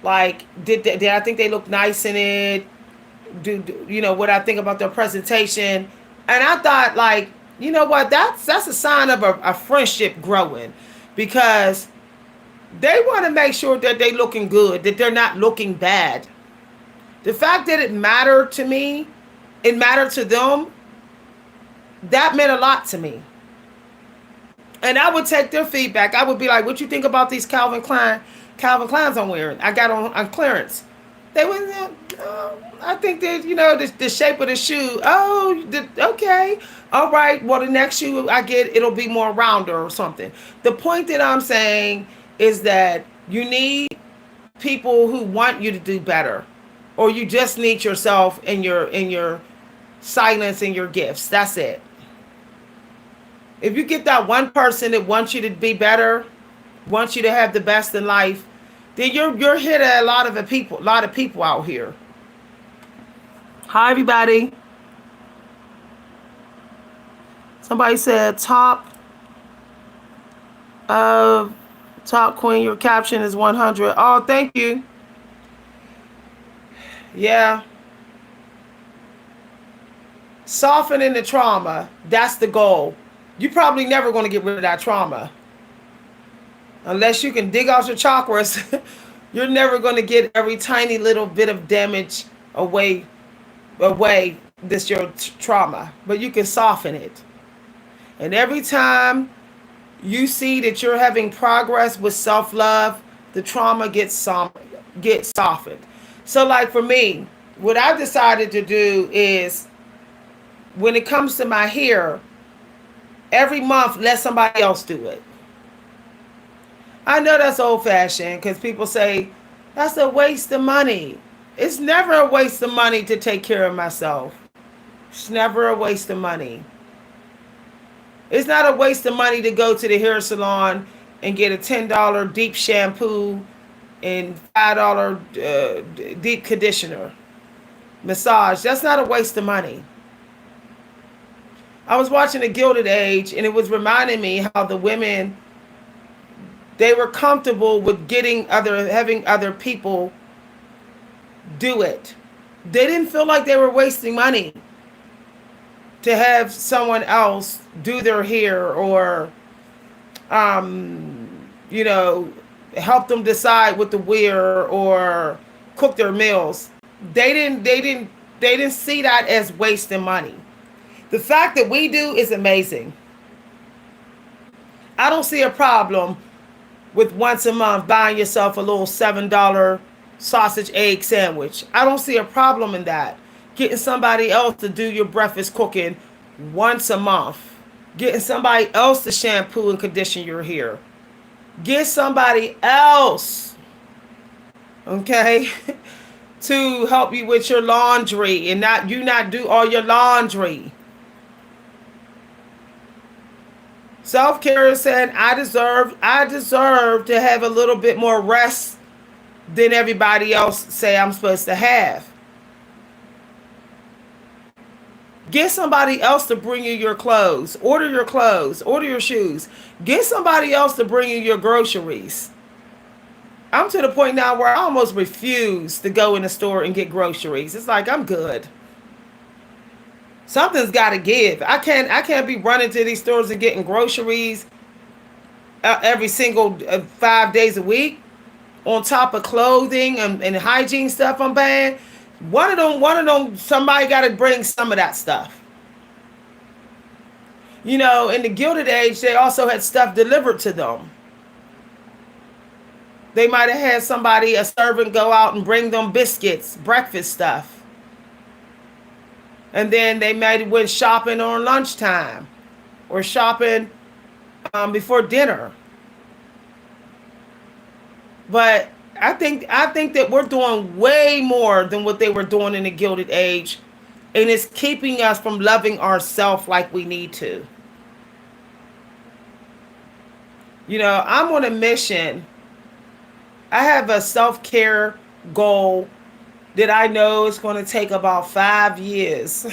Like, did I think they looked nice in it? You know what I think about their presentation? And I thought, like, you know what? That's a sign of a friendship growing, because they want to make sure that they're looking good, that they're not looking bad. The fact that it mattered to me, it mattered to them, that meant a lot to me. And I would take their feedback. I would be like, what you think about these Calvin Kleins I'm wearing? I got on clearance. They went, I think that, you know, the shape of the shoe. Okay. All right. Well, the next shoe I get, it'll be more rounder or something. The point that I'm saying is that you need people who want you to do better, or you just need yourself and your silence and your gifts. That's it. If you get that one person that wants you to be better, wants you to have the best in life, then you're hit at a lot of people out here. Hi, everybody. Somebody said top queen. Your caption is 100. Oh, thank you. Yeah. Softening the trauma. That's the goal. You're probably never going to get rid of that trauma. Unless you can dig out your chakras, you're never going to get every tiny little bit of damage away. This your trauma, but you can soften it. And every time you see that you're having progress with self-love, the trauma gets softened. So, like for me, what I've decided to do is, when it comes to my hair, every month let somebody else do it. I know that's old fashioned because people say that's a waste of money. It's never a waste of money to take care of myself. It's never a waste of money. It's not a waste of money to go to the hair salon and get a $10 deep shampoo and $5 deep conditioner. Massage. That's not a waste of money. I was watching The Gilded Age, and it was reminding me how the women, they were comfortable with having other people do it. They didn't feel like they were wasting money to have someone else do their hair or, you know, help them decide what to wear or cook their meals. They didn't see that as wasting money. The fact that we do is amazing. I don't see a problem with once a month buying yourself a little $7 sausage egg sandwich. I don't see a problem in that. Getting somebody else to do your breakfast cooking once a month. Getting somebody else to shampoo and condition your hair. Get somebody else, okay, to help you with your laundry and not do all your laundry. Self-care is saying I deserve to have a little bit more rest than everybody else say I'm supposed to have. Get somebody else to bring you your clothes, order your shoes. Get somebody else to bring you your groceries. I'm to the point now where I almost refuse to go in the store and get groceries. It's like I'm good. Something's got to give. I can't be running to these stores and getting groceries every single 5 days a week, on top of clothing and hygiene stuff I'm buying. One of them, somebody got to bring some of that stuff. You know, in the Gilded Age, they also had stuff delivered to them. They might have had a servant go out and bring them biscuits, breakfast stuff. And then they might have went shopping on lunchtime or shopping before dinner. But I think that we're doing way more than what they were doing in the Gilded Age, and it's keeping us from loving ourselves like we need to. You know, I'm on a mission. I have a self-care goal that I know is going to take about 5 years.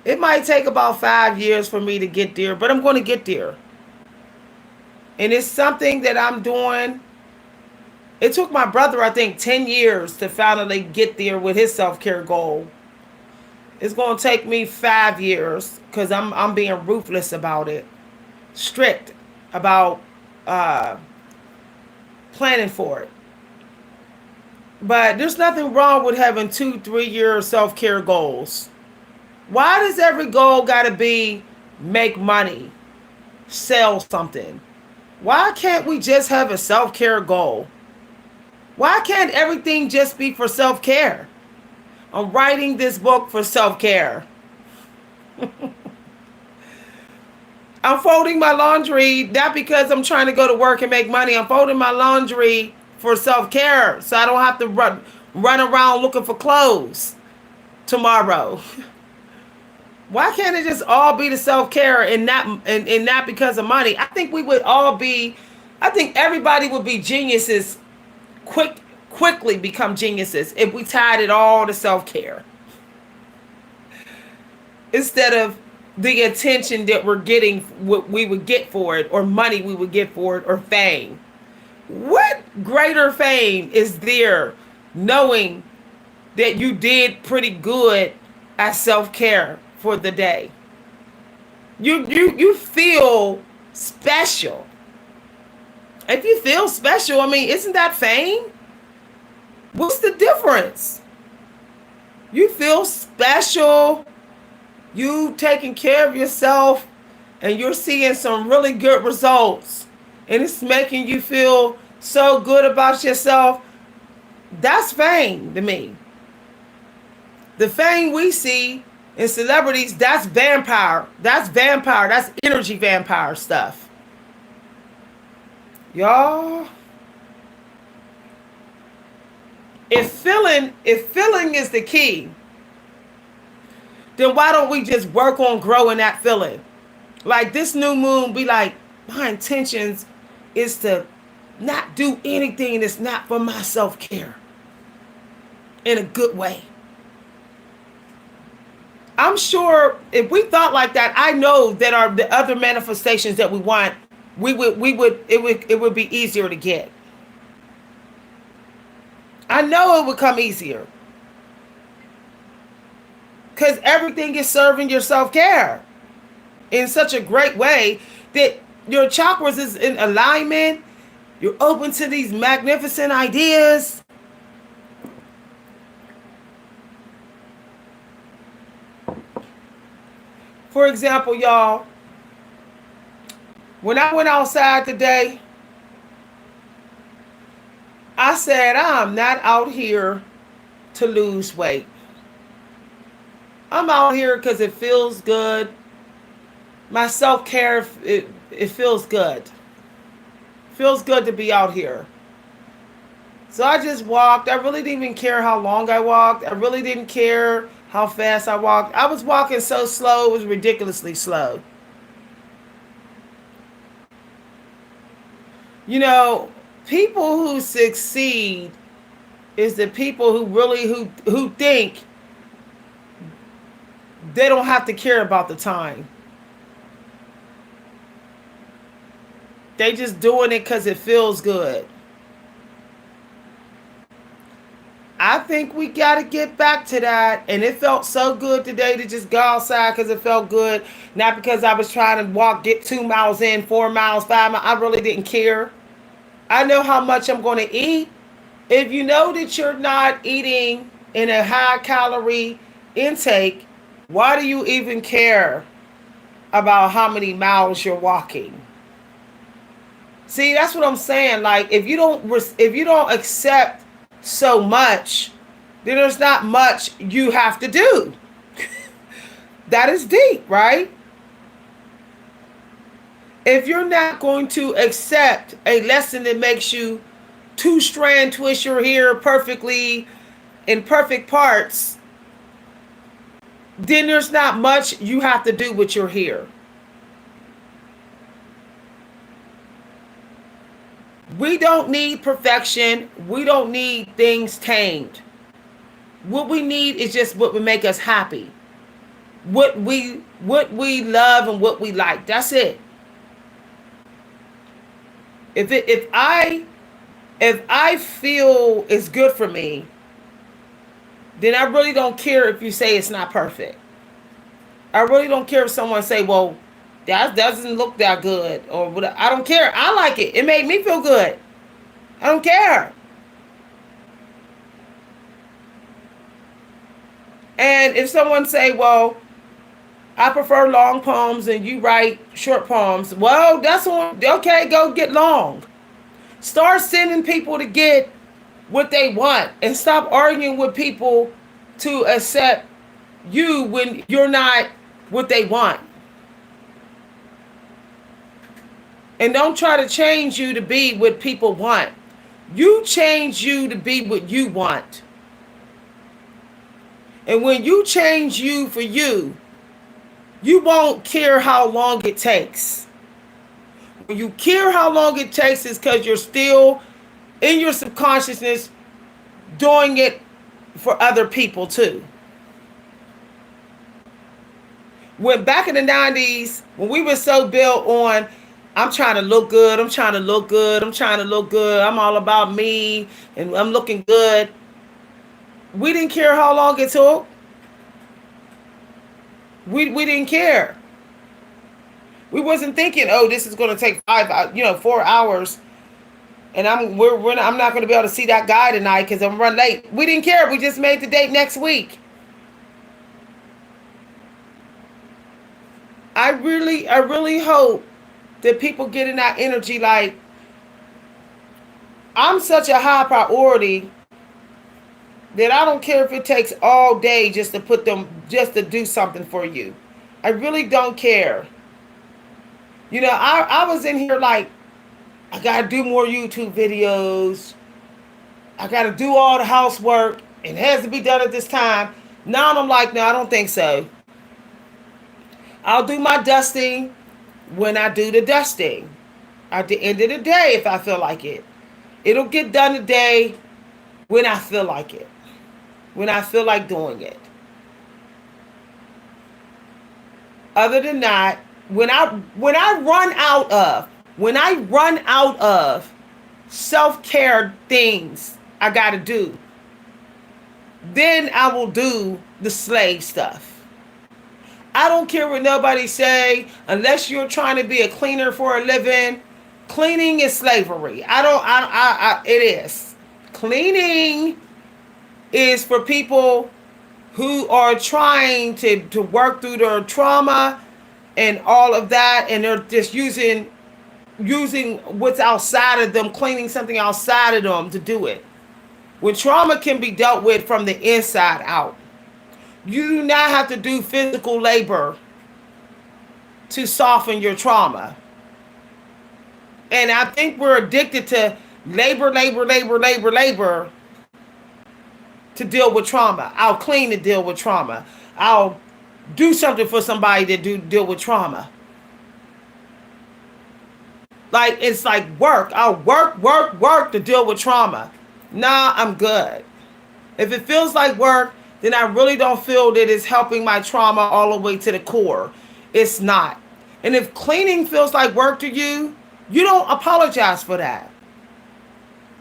It might take about 5 years for me to get there, but I'm going to get there. And it's something that I'm doing. It took my brother, I think, 10 years to finally get there with his self-care goal. It's going to take me 5 years because I'm being ruthless about it. Strict about planning for it. But there's nothing wrong with having 2-3 year self-care goals. Why does every goal got to be make money, sell something? Why can't we just have a self-care goal? Why can't everything just be for self-care? I'm writing this book for self-care. I'm folding my laundry, not because I'm trying to go to work and make money. I'm folding my laundry for self-care, so I don't have to run around looking for clothes tomorrow. Why can't it just all be the self-care and not because of money? I think everybody would be geniuses, quickly become geniuses if we tied it all to self-care. Instead of the attention that we're getting, what we would get for it, or money we would get for it, or fame. What greater fame is there knowing that you did pretty good at self-care for the day? You feel special. If you feel special, I mean, isn't that fame? What's the difference? You feel special, you taking care of yourself, and you're seeing some really good results, and it's making you feel so good about yourself. That's fame to me. The fame we see in celebrities, that's vampire. That's energy vampire stuff. Y'all, if feeling is the key, then why don't we just work on growing that feeling? Like this new moon, be like, my intentions is to not do anything that's not for my self-care in a good way. I'm sure if we thought like that, I know that our the other manifestations that we want, it would be easier to get. I know it would come easier because everything is serving your self-care in such a great way that your chakras is in alignment. You're open to these magnificent ideas. For example, y'all, when I went outside today, I said, I'm not out here to lose weight. I'm out here because it feels good. My self-care, it feels good. Feels good to be out here. So I just walked. I really didn't even care how long I walked. I really didn't care how fast I walked. I was walking so slow, it was ridiculously slow. You know, people who succeed is the people who really who think they don't have to care about the time. They just doing it because it feels good. I think we got to get back to that. And it felt so good today to just go outside because it felt good. Not because I was trying to walk, get 2 miles in, 4 miles, 5 miles. I really didn't care. I know how much I'm going to eat. If you know that you're not eating in a high calorie intake, why do you even care about how many miles you're walking? See, that's what I'm saying. Like, if you don't accept so much, then there's not much you have to do. That is deep, right? If you're not going to accept a lesson that makes you two-strand twist your hair perfectly in perfect parts, then there's not much you have to do with your hair. We don't need perfection. We don't need things tamed. What we need is just what would make us happy. What we love and what we like. That's it. If I feel it's good for me, then I really don't care if you say it's not perfect. I really don't care if someone say, well, that doesn't look that good, or what. I don't care. I like it. It made me feel good. I don't care. And if someone say, well, I prefer long poems and you write short poems, well, that's on. Okay, go get long. Start sending people to get what they want and stop arguing with people to accept you when you're not what they want. And don't try to change you to be what people want. You change you to be what you want. And when you change you for you, you won't care how long it takes. When you care how long it takes, is because you're still in your subconsciousness doing it for other people too. When back in the 90s, when we were so built on, I'm trying to look good, I'm trying to look good, I'm trying to look good, I'm all about me, and I'm looking good. We didn't care how long it took. We didn't care. We wasn't thinking, oh, this is going to take 4 hours, and I'm not going to be able to see that guy tonight because I'm run late. We didn't care. We just made the date next week. I really hope that people get in that energy. Like, I'm such a high priority that I don't care if it takes all day just to do something for you. I really don't care. I was in here like I gotta do more YouTube videos. I gotta do all the housework. It has to be done at this time. Now I'm like, no, I don't think so. I'll do my dusting when I do the dusting. At the end of the day, if I feel like it. It'll get done today when I feel like it. When I feel like doing it. Other than that, when I run out of self-care things I gotta do, then I will do the slave stuff. I don't care what nobody say, unless you're trying to be a cleaner for a living. Cleaning is slavery. It is. Cleaning is for people who are trying to work through their trauma and all of that, and they're just using what's outside of them, cleaning something outside of them to do it. When trauma can be dealt with from the inside out. You do not have to do physical labor to soften your trauma. And I think we're addicted to labor to deal with trauma. I'll clean to deal with trauma. I'll do something for somebody to deal with trauma. Like, it's like work. I'll work to deal with trauma. Nah, I'm good. If it feels like work, then I really don't feel that it's helping my trauma all the way to the core. It's not. And if cleaning feels like work to you, you don't apologize for that.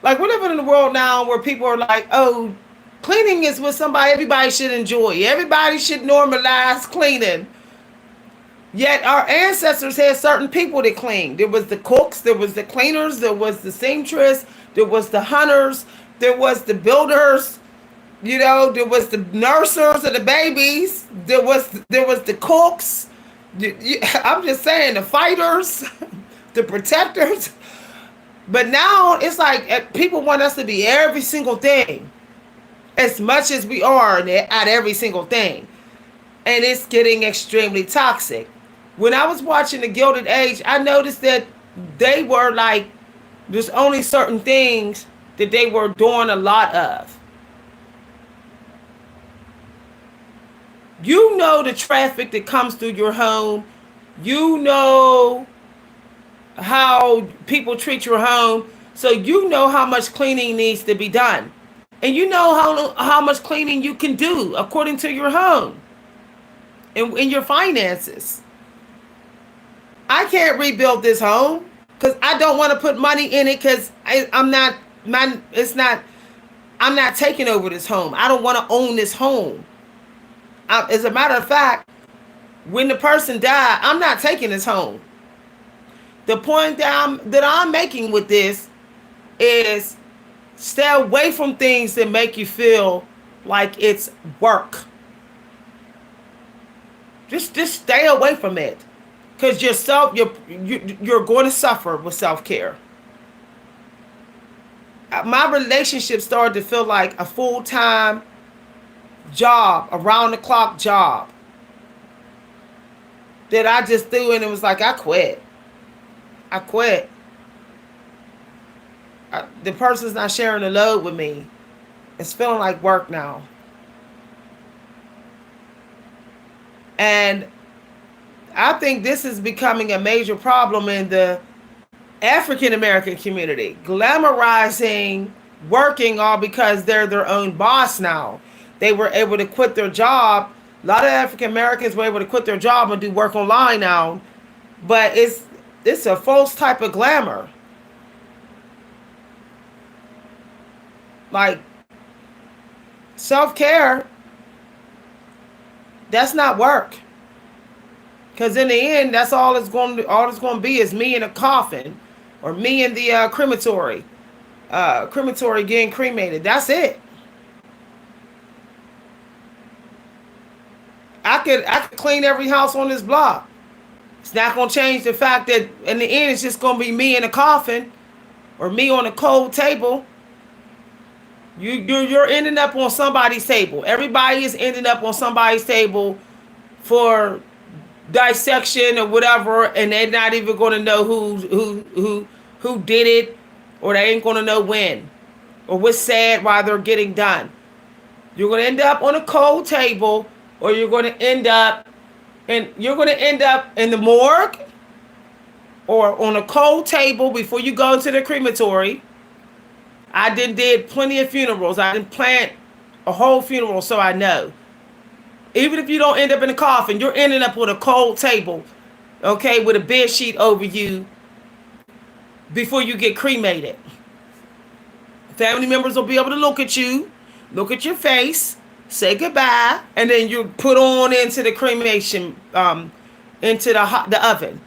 Like, we're living in a world now where people are like, oh, cleaning is what everybody should enjoy. Everybody should normalize cleaning. Yet our ancestors had certain people that cleaned. There was the cooks, there was the cleaners, there was the seamstress, there was the hunters, there was the builders, there was the nurses of the babies, there was the cooks. I'm just saying, the fighters, the protectors. But now it's like people want us to be every single thing, as much as we are at every single thing. And it's getting extremely toxic. When I was watching The Gilded Age, I noticed that they were like, there's only certain things that they were doing a lot of. You know the traffic that comes through your home. You know how people treat your home. So you know how much cleaning needs to be done. And you know how much cleaning you can do according to your home and your finances. I can't rebuild this home because I don't want to put money in it because I'm not taking over this home. I don't want to own this home. As a matter of fact, when the person died, I'm not taking this home. The point that I'm making with this is stay away from things that make you feel like it's work. Just stay away from it, because you're going to suffer with self-care. My relationship started to feel like a full-time job, around-the-clock job that I just threw in and was like, I quit. The person's not sharing the load with me. It's feeling like work now. And I think this is becoming a major problem in the African American community, glamorizing working all because they're their own boss now. They were able to quit their job. A lot of African Americans were able to quit their job and do work online now. But it's a false type of glamour. Like, self-care, that's not work. Because in the end, that's all it's going to be is me in a coffin, or me in the crematory getting cremated. That's it. I could clean every house on this block. It's not going to change the fact that in the end, it's just going to be me in a coffin, or me on a cold table. You're ending up on somebody's table. Everybody is ending up on somebody's table for dissection or whatever, and they're not even going to know who did it, or they ain't going to know when, or what's sad while they're getting done. You're going to end up on a cold table, or you're going to end up in the morgue, or on a cold table before you go to the crematory. I did plenty of funerals. I didn't plan a whole funeral, so I know. Even if you don't end up in a coffin, you're ending up with a cold table, okay, with a bed sheet over you before you get cremated. Family members will be able to look at you, look at your face, say goodbye, and then you're put on into the cremation, into the oven,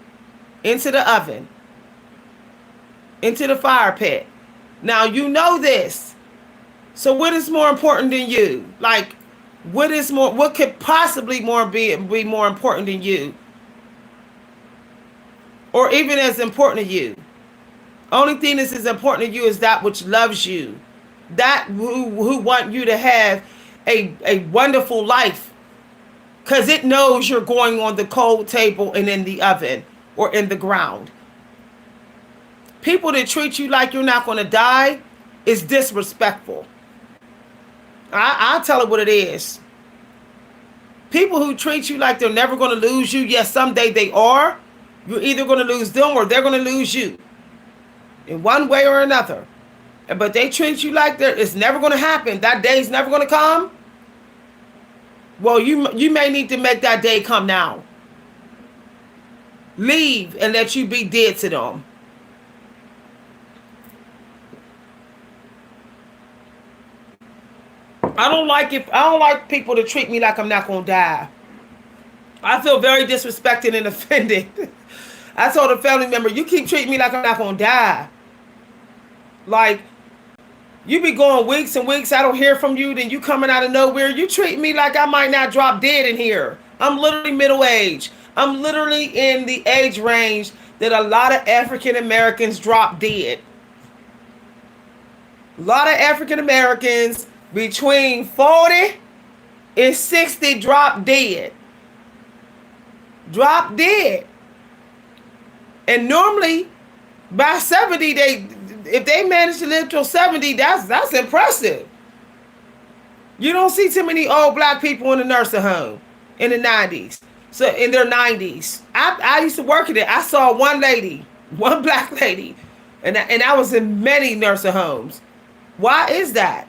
into the fire pit. Now, you know this. So what is more important than you? Like, what could possibly be more important than you? Or even as important to you? Only thing that's as important to you is that which loves you. That who want you to have a wonderful life. Because it knows you're going on the cold table and in the oven or in the ground. People that treat you like you're not going to die is disrespectful. I'll tell it what it is. People who treat you like they're never going to lose you, yes, someday they are. You're either going to lose them or they're going to lose you. In one way or another. But they treat you like it's never going to happen. That day's never going to come. Well, you may need to make that day come now. Leave and let you be dead to them. I don't like people to treat me like I'm not going to die. I feel very disrespected and offended. I told a family member, you keep treating me like I'm not going to die. Like, you be going weeks and weeks, I don't hear from you, then you coming out of nowhere. You treat me like I might not drop dead in here. I'm literally middle-aged. I'm literally in the age range that a lot of African Americans drop dead. A lot of African Americans between 40 and 60 drop dead. Drop dead. And normally, by 70, if they manage to live till 70, that's impressive. You don't see too many old black people in the nursing home in the 90s. So in their 90s. I used to work in it. I saw one black lady, and I was in many nursing homes. Why is that?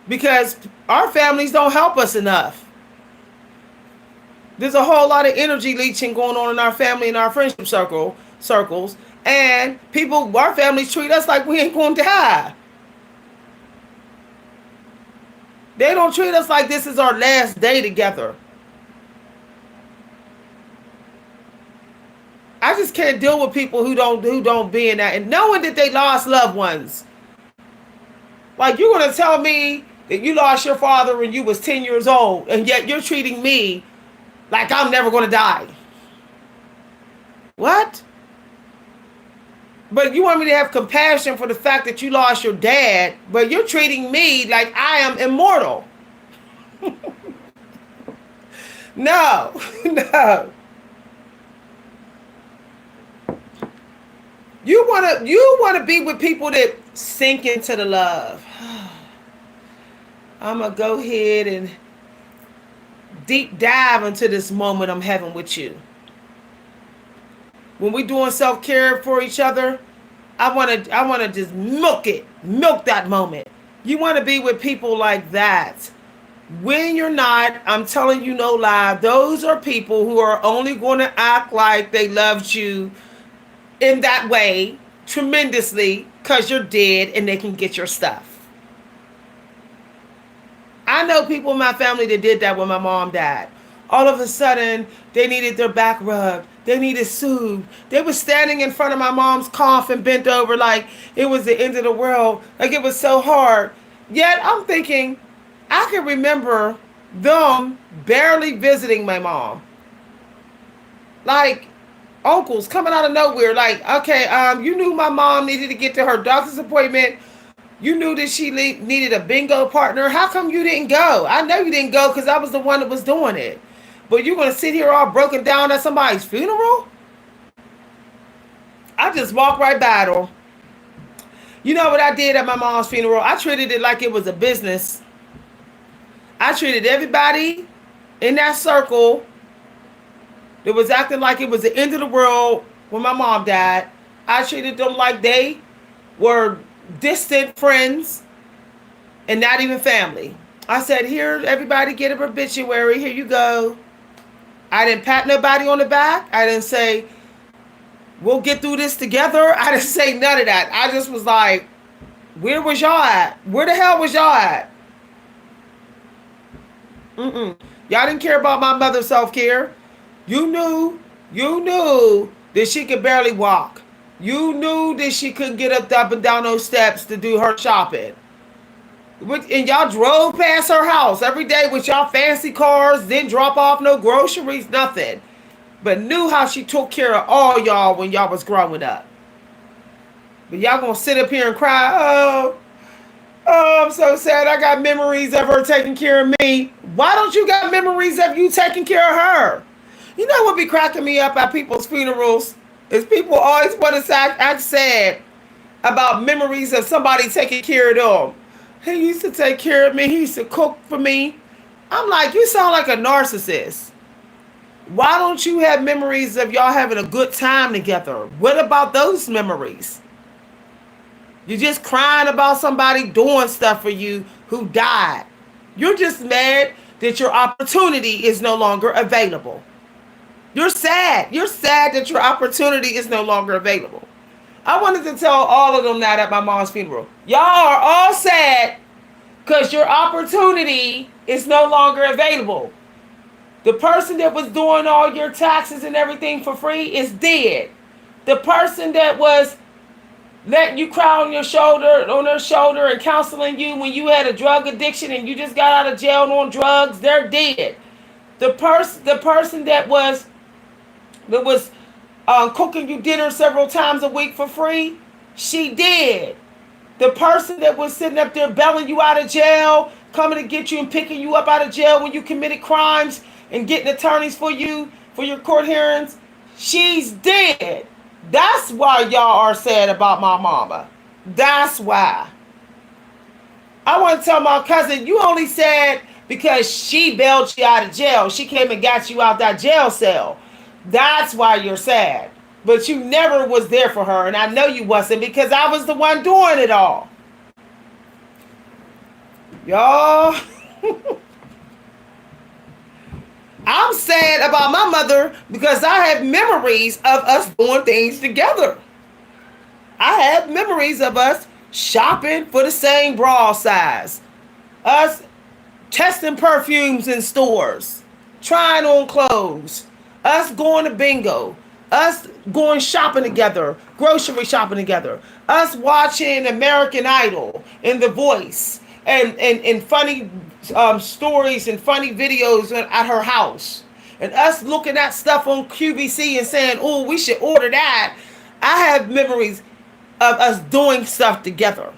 Because our families don't help us enough. There's a whole lot of energy leeching going on in our family and our friendship circles. And our families treat us like we ain't going to die. They don't treat us like this is our last day together. I just can't deal with people who don't be in that. And knowing that they lost loved ones. Like, you're going to tell me that you lost your father when you was 10 years old, and yet you're treating me like I'm never going to die. What? But you want me to have compassion for the fact that you lost your dad, but you're treating me like I am immortal. No. You want to be with people that sink into the love. I'm going to go ahead and deep dive into this moment I'm having with you. When we're doing self-care for each other, I want to just milk that moment. You want to be with people like that. When you're not, I'm telling you no lie, those are people who are only going to act like they loved you in that way tremendously because you're dead and they can get your stuff. I know people in my family that did that when my mom died. All of a sudden, they needed their back rubbed. They needed soothed. They were standing in front of my mom's coffin, bent over like it was the end of the world. Like it was so hard. Yet I'm thinking, I can remember them barely visiting my mom. Like uncles coming out of nowhere. Like, okay, you knew my mom needed to get to her doctor's appointment. You knew that she needed a bingo partner. How come you didn't go? I know you didn't go because I was the one that was doing it. But you're going to sit here all broken down at somebody's funeral? I just walked right by them. You know what I did at my mom's funeral? I treated it like it was a business. I treated everybody in that circle that was acting like it was the end of the world when my mom died. I treated them like they were distant friends and not even family. I said, here, everybody get an obituary. Here you go. I didn't pat nobody on the back. I didn't say, we'll get through this together. I didn't say none of that. I just was like, where was y'all at? Where the hell was y'all at? Y'all didn't care about my mother's self-care. You knew that she could barely walk. You knew that she couldn't get up and down those steps to do her shopping. And y'all drove past her house every day with y'all fancy cars, didn't drop off no groceries, nothing. But knew how she took care of all y'all when y'all was growing up. But y'all gonna sit up here and cry, oh, I'm so sad. I got memories of her taking care of me. Why don't you got memories of you taking care of her? You know what be cracking me up at people's funerals? Is people always want to act sad about memories of somebody taking care of them. He used to take care of me. He used to cook for me. I'm like, you sound like a narcissist. Why don't you have memories of y'all having a good time together? What about those memories? You're just crying about somebody doing stuff for you who died. You're just mad that your opportunity is no longer available. You're sad. You're sad that your opportunity is no longer available. I wanted to tell all of them that at my mom's funeral. Y'all are all sad because your opportunity is no longer available. The person that was doing all your taxes and everything for free is dead. The person that was letting you cry on their shoulder and counseling you when you had a drug addiction and you just got out of jail on drugs, they're dead. The person that was cooking you dinner several times a week for free, she did. The person that was sitting up there bailing you out of jail, coming to get you and picking you up out of jail when you committed crimes and getting attorneys for you for your court hearings, she's dead. That's why y'all are sad about my mama. That's why. I want to tell my cousin, you only sad because she bailed you out of jail. She came and got you out that jail cell. That's why you're sad. But you never was there for her. And I know you wasn't because I was the one doing it all. Y'all. I'm sad about my mother because I have memories of us doing things together. I have memories of us shopping for the same bra size. Us testing perfumes in stores. Trying on clothes. Us going to bingo. Us going shopping together. Grocery shopping together. Us watching American Idol and The Voice. And funny stories and funny videos at her house. And us looking at stuff on QVC and saying, oh, we should order that. I have memories of us doing stuff together.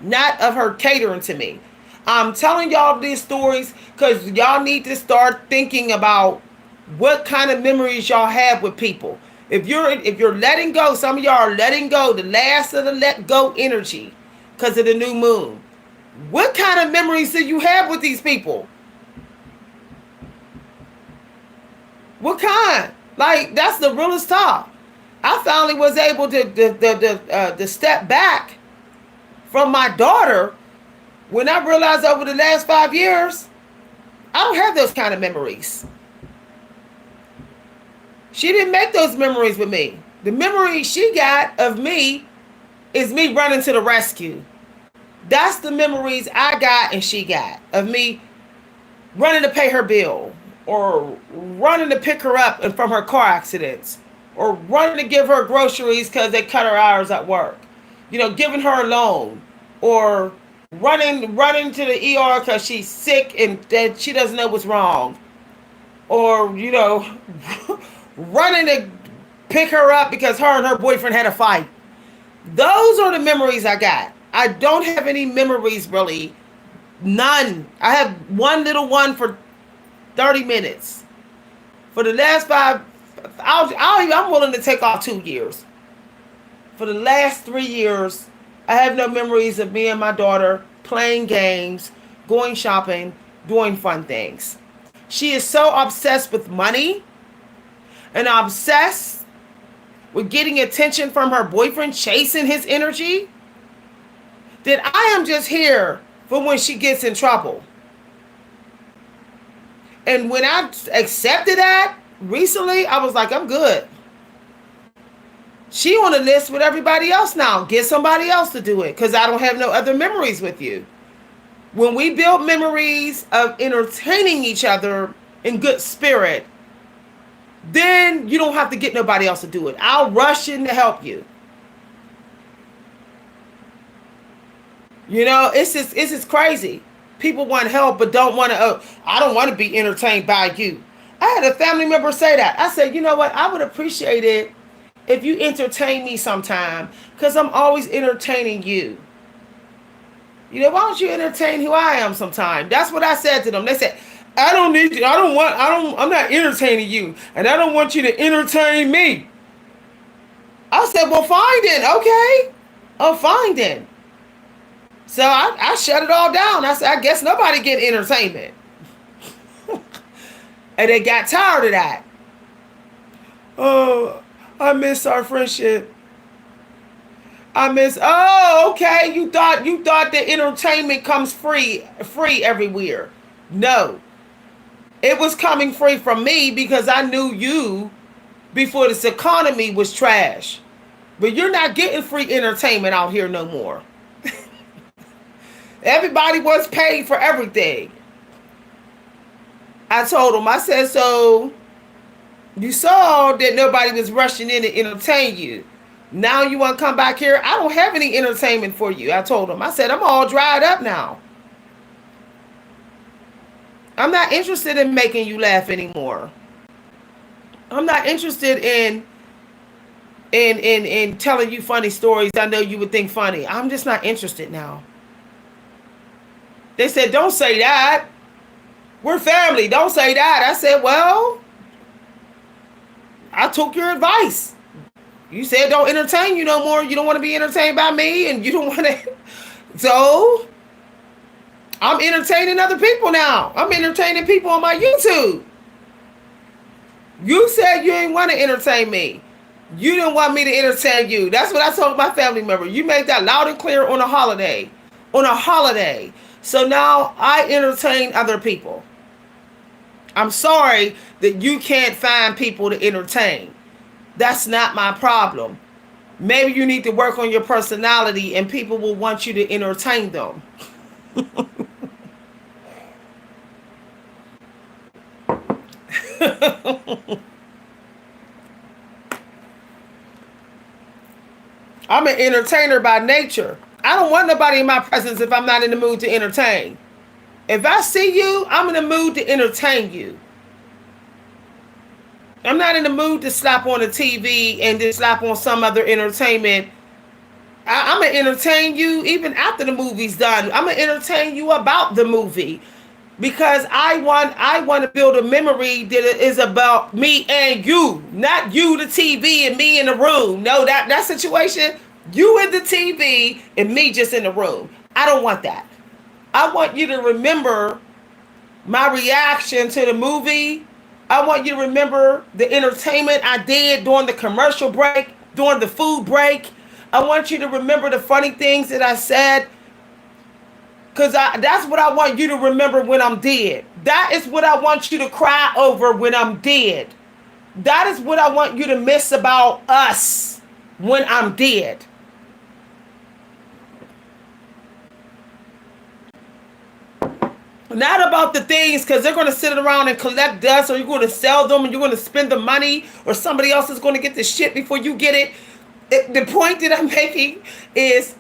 Not of her catering to me. I'm telling y'all these stories because y'all need to start thinking about what kind of memories y'all have with people. If you're letting go, some of y'all are letting go, the last of the let go energy because of the new moon. What kind of memories do you have with these people? What kind? Like, that's the realest talk. I finally was able to step back from my daughter when I realized over the last 5 years, I don't have those kind of memories. She didn't make those memories with me. The memory she got of me is me running to the rescue. That's the memories I got and she got of me running to pay her bill or running to pick her up from her car accidents or running to give her groceries because they cut her hours at work. You know, giving her a loan or running to the ER because she's sick and that she doesn't know what's wrong. Or, you know, running to pick her up because her and her boyfriend had a fight. Those are the memories I got. I don't have any memories really. None. I have one little one for 30 minutes. For the last 5, I'm willing to take off 2 years. For the last 3 years, I have no memories of me and my daughter playing games, going shopping, doing fun things. She is so obsessed with money and obsessed with getting attention from her boyfriend, chasing his energy, that I am just here for when she gets in trouble. And when I accepted that recently, I was like, I'm good. She on the list with everybody else now. Get somebody else to do it because I don't have no other memories with you. When we build memories of entertaining each other in good spirit, then you don't have to get nobody else to do it. I'll rush in to help you. You know, it's just crazy. People want help but don't want to, I don't want to be entertained by you. I had a family member say that. I said, you know what? I would appreciate it if you entertain me sometime because I'm always entertaining you. You know, why don't you entertain who I am sometime? That's what I said to them. They said, I don't need you. I'm not entertaining you. And I don't want you to entertain me. I said, well, fine then. Okay. Oh, fine then. So I shut it all down. I said, I guess nobody get entertainment. And they got tired of that. Oh, I miss our friendship. Oh, okay. You thought the entertainment comes free everywhere. No. It was coming free from me because I knew you before this economy was trash. But you're not getting free entertainment out here no more. Everybody was paid for everything. I told him, I said, so you saw that nobody was rushing in to entertain you. Now you want to come back here? I don't have any entertainment for you. I told him, I said, I'm all dried up now. I'm not interested in making you laugh anymore. I'm not interested in telling you funny stories I know you would think funny. I'm just not interested now. They said, don't say that. We're family. Don't say that. I said, well, I took your advice. You said don't entertain you no more. You don't want to be entertained by me and you don't want to. So I'm entertaining other people now. I'm entertaining people on my YouTube. You said you didn't want to entertain me. You didn't want me to entertain you. That's what I told my family member. You made that loud and clear on a holiday. On a holiday. So now I entertain other people. I'm sorry that you can't find people to entertain. That's not my problem. Maybe you need to work on your personality and people will want you to entertain them. I'm an entertainer by nature. I don't want nobody in my presence if I'm not in the mood to entertain. If I see you, I'm in the mood to entertain you. I'm not in the mood to slap on the TV and then slap on some other entertainment. I'm going to entertain you even after the movie's done. I'm going to entertain you about the movie. Because I want to build a memory that is about me and you. Not you, the TV, and me in the room. No, that situation, you in the TV and me just in the room. I don't want that. I want you to remember my reaction to the movie. I want you to remember the entertainment I did during the commercial break, during the food break. I want you to remember the funny things that I said. Because that's what I want you to remember when I'm dead. That is what I want you to cry over when I'm dead. That is what I want you to miss about us when I'm dead. Not about the things, because they're going to sit around and collect dust, or you're going to sell them and you're going to spend the money, or somebody else is going to get the shit before you get it. The point that I'm making is,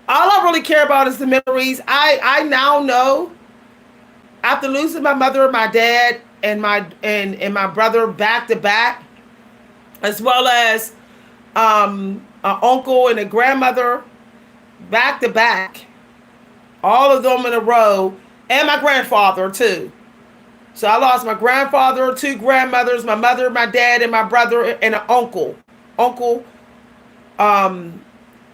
all I really care about is the memories. I now know, after losing my mother and my dad and my brother back to back, as well as an uncle and a grandmother back to back, all of them in a row, and my grandfather too. So I lost my grandfather, two grandmothers, my mother, my dad, and my brother, and an uncle. An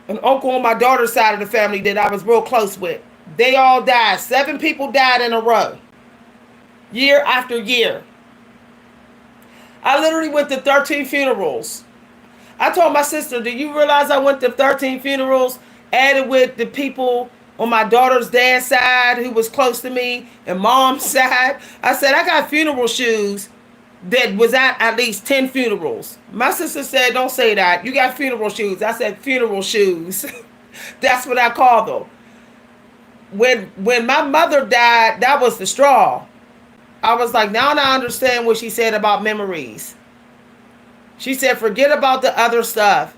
uncle on my daughter's side of the family that I was real close with. They all died. 7 people died in a row, year after year. I literally went to 13 funerals. I told my sister, do you realize I went to 13 funerals, added with the people on my daughter's dad's side who was close to me and mom's side? I said, I got funeral shoes that was at least 10 funerals. My sister said, don't say that. You got funeral shoes. I said, funeral shoes. That's what I call them. When my mother died, that was the straw. I was like, now I understand what she said about memories. She said, forget about the other stuff.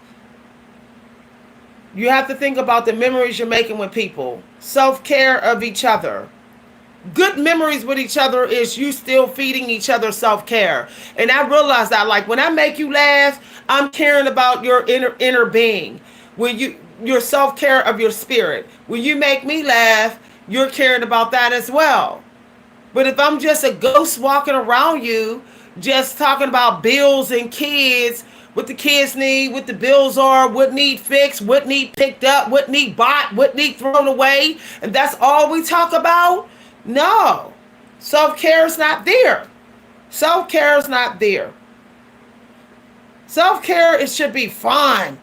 You have to think about the memories you're making with people. Self-care of each other. Good memories with each other is you still feeding each other self-care. And I realized that, like, when I make you laugh, I'm caring about your inner being. When your self-care of your spirit. When you make me laugh, you're caring about that as well. But if I'm just a ghost walking around you, just talking about bills and kids, what the kids need, what the bills are, what need fixed, what need picked up, what need bought, what need thrown away, and that's all we talk about? No. Self-care is not there. Self-care is not there. Self-care, it should be fun.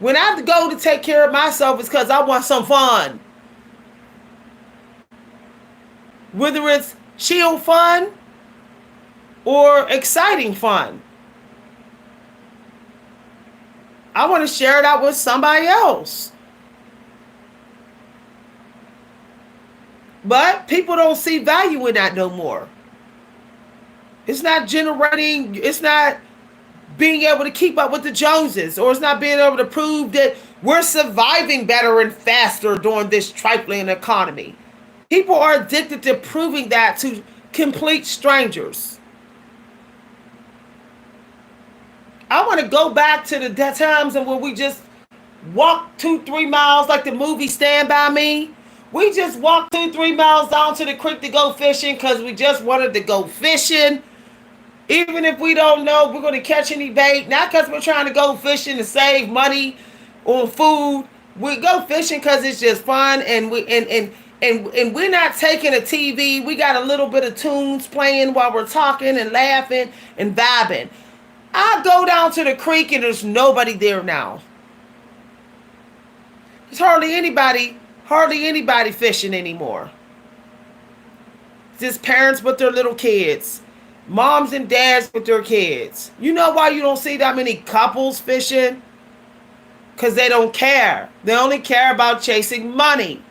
When I go to take care of myself, it's because I want some fun. Whether it's chill fun or exciting fun. I want to share that with somebody else. But people don't see value in that no more. It's not generating, it's not being able to keep up with the Joneses, or it's not being able to prove that we're surviving better and faster during this trifling economy. People are addicted to proving that to complete strangers. I want to go back to the times when we just walked 2-3 miles, like the movie Stand By Me. We just walked 2-3 miles down to the creek to go fishing because we just wanted to go fishing. Even if we don't know if we're going to catch any bait, not because we're trying to go fishing to save money on food. We go fishing because it's just fun, and we're not taking a TV. We got a little bit of tunes playing while we're talking and laughing and vibing. I go down to the creek and there's nobody there now. There's hardly anybody fishing anymore. It's just parents with their little kids. Moms and dads with their kids. You know why you don't see that many couples fishing? Because they don't care. They only care about chasing money.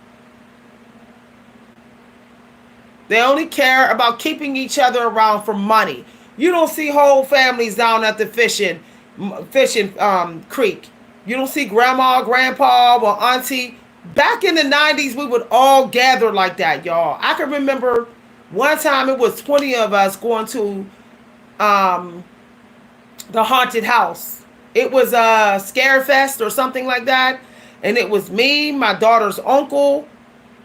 They only care about keeping each other around for money. You don't see whole families down at the fishing creek. You don't see grandma, grandpa, or auntie. Back in the 90s, we would all gather like that, y'all. I can remember one time it was 20 of us going to the haunted house. It was a scare fest or something like that. And it was me, my daughter's uncle,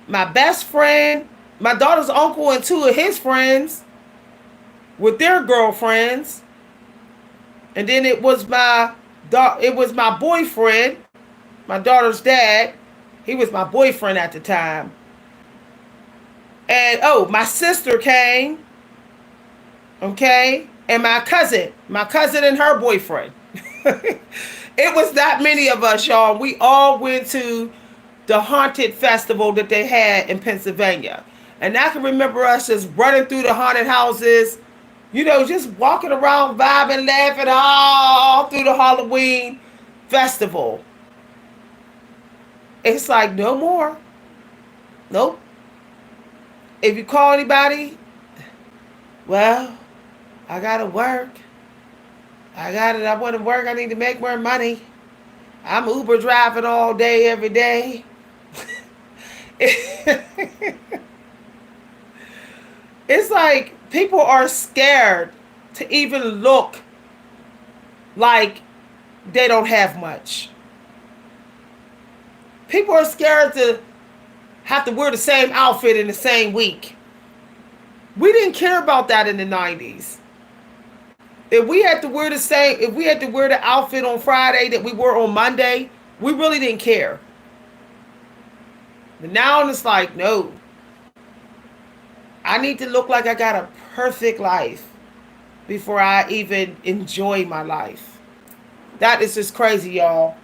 my best friend, my daughter's uncle, and 2 of his friends with their girlfriends. And then it was my boyfriend, my daughter's dad. He was my boyfriend at the time. And my sister came. Okay? And my cousin and her boyfriend. It was that many of us, y'all. We all went to the haunted festival that they had in Pennsylvania. And I can remember us just running through the haunted houses, just walking around, vibing, laughing all through the Halloween festival. It's like, no more. Nope. If you call anybody, well, I gotta work. I want to work. I need to make more money. I'm Uber driving all day, every day. It's like people are scared to even look like they don't have much. People are scared to have to wear the same outfit in the same week. We didn't care about that in the 90s. If we had to wear the same, if we had to wear the outfit on Friday that we wore on Monday, we really didn't care. But now it's like, no, I need to look like I got a perfect life before I even enjoy my life. That is just crazy, y'all.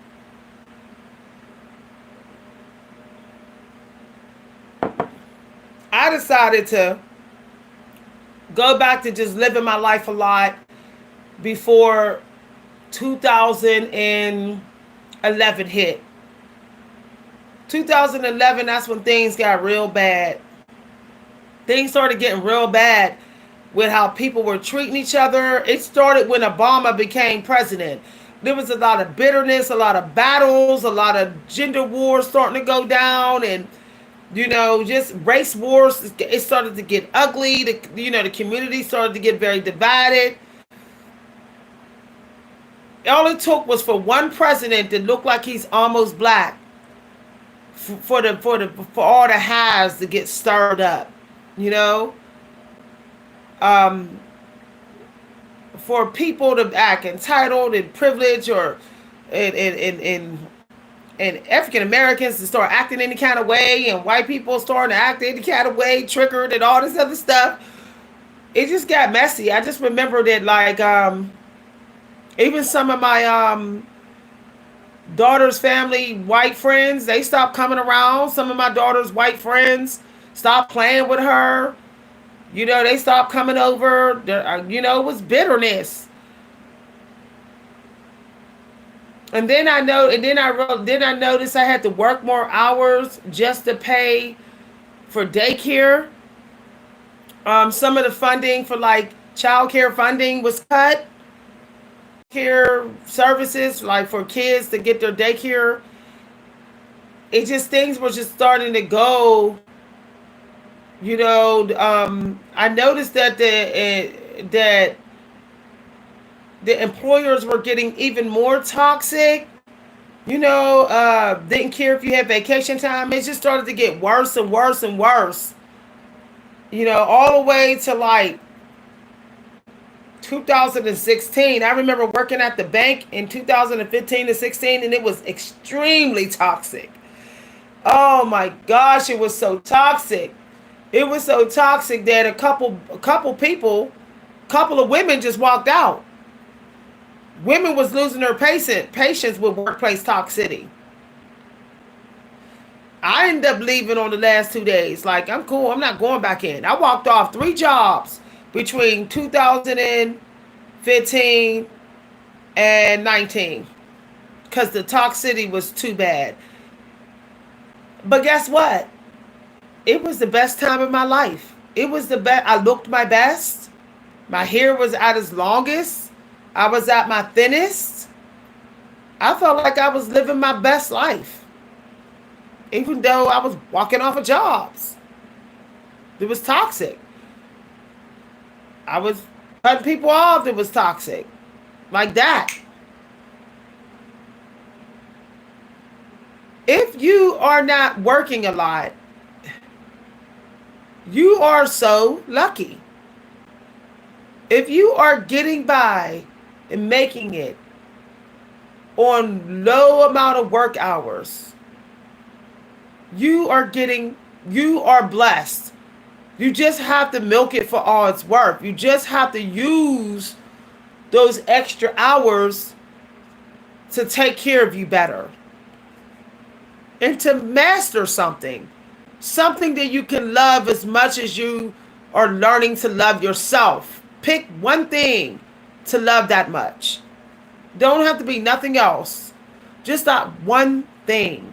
I decided to go back to just living my life a lot before 2011 hit. 2011, that's when things got real bad. Things started getting real bad with how people were treating each other. It started when Obama became president. There was a lot of bitterness, a lot of battles, a lot of gender wars starting to go down, and just race wars. It started to get ugly. The community started to get very divided. All it took was for one president to look like he's almost black for all the haves to get stirred up. You know, for people to act entitled and privileged, or and African Americans to start acting any kind of way, and white people starting to act any kind of way, triggered and all this other stuff. It just got messy. I just remember that, like, even some of my daughter's family, white friends, they stopped coming around. Some of my daughter's white friends stopped playing with her. They stopped coming over. It was bitterness. And then I noticed I had to work more hours just to pay for daycare. Some of the funding for, like, child care funding was cut. Care services, like for kids to get their daycare. Things were just starting to go. I noticed that the employers were getting even more toxic. Didn't care if you had vacation time. It just started to get worse and worse and worse. All the way to like 2016. I remember working at the bank in 2015 to 16, and it was extremely toxic. Oh my gosh, it was so toxic. It was so toxic that a couple of women just walked out. Women was losing their patience with workplace toxicity. I ended up leaving on the last 2 days. Like, I'm cool. I'm not going back in. I walked off 3 jobs between 2015 and 19 because the toxicity was too bad. But guess what? It was the best time of my life. It was the best. I looked my best. My hair was at its longest. I was at my thinnest. I felt like I was living my best life, even though I was walking off of jobs. It was toxic. I was cutting people off that was toxic. Like that. If you are not working a lot, you are so lucky. If you are getting by and making it on low amount of work hours, you are blessed. You just have to milk it for all it's worth. You just have to use those extra hours to take care of you better and to master something that you can love as much as you are learning to love yourself. Pick one thing to love that much. Don't have to be nothing else. Just that one thing.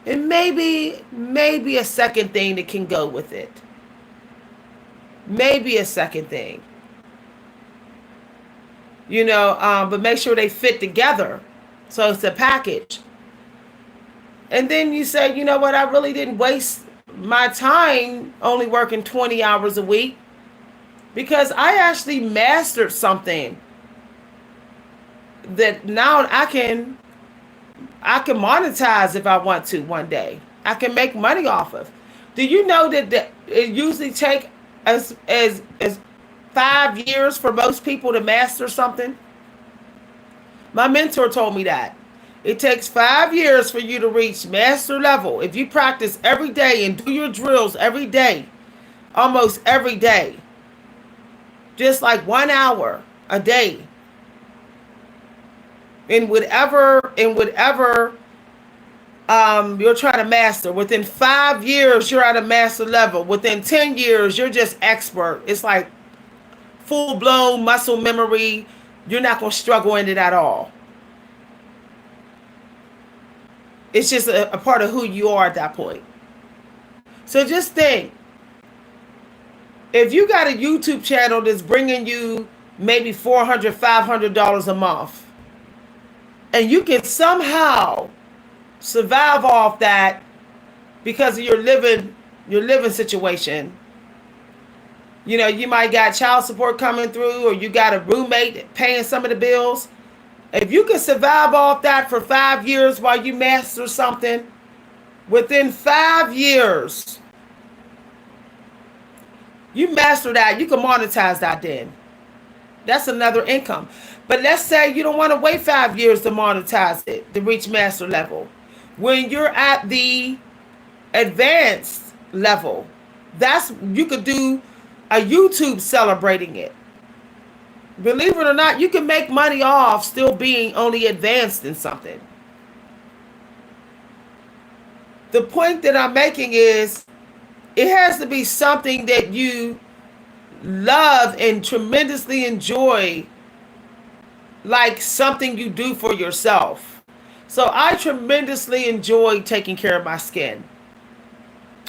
And maybe a second thing that can go with it. Maybe a second thing. But make sure they fit together. So it's a package. And then you say, you know what, I really didn't waste my time only working 20 hours a week, because I actually mastered something that now I can monetize if I want to one day. I can make money off of. Do you know that it usually take as 5 years for most people to master something. My mentor told me that. It takes 5 years for you to reach master level. If you practice every day and do your drills every day, almost every day, just like 1 hour a day, in whatever you're trying to master. Within 5 years, you're at a master level. Within 10 years, you're just expert. It's like full blown muscle memory. You're not going to struggle in it at all. It's just a part of who you are at that point. So just think, if you got a YouTube channel that's bringing you maybe $400, $500 a month, and you can somehow survive off that because of your living situation. You know, you might got child support coming through, or you got a roommate paying some of the bills. If you can survive off that for 5 years while you master something, within 5 years, you master that, you can monetize that then. That's another income. But let's say you don't want to wait 5 years to monetize it, to reach master level. When you're at the advanced level, you could do a YouTube celebrating it. Believe it or not, you can make money off still being only advanced in something. The point that I'm making is, it has to be something that you love and tremendously enjoy, like something you do for yourself. So I tremendously enjoy taking care of my skin.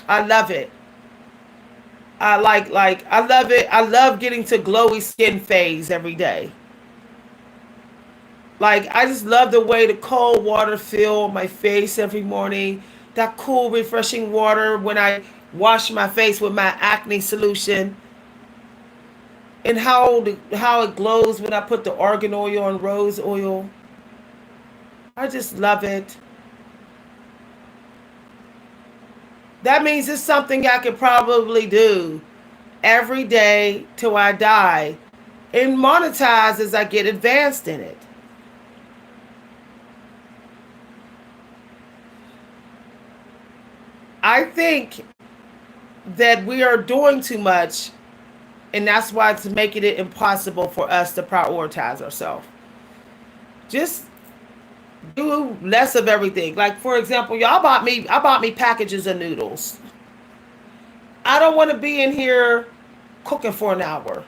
I love it. I love it. I love getting to glowy skin phase every day. Like, I just love the way the cold water feel my face every morning. That cool, refreshing water when I wash my face with my acne solution. And how it glows when I put the argan oil and rose oil. I just love it. That means it's something I could probably do every day till I die and monetize as I get advanced in it. I think that we are doing too much, and that's why it's making it impossible for us to prioritize ourselves. Just do less of everything. Like, for example, I bought me packages of noodles. I don't want to be in here cooking for an hour,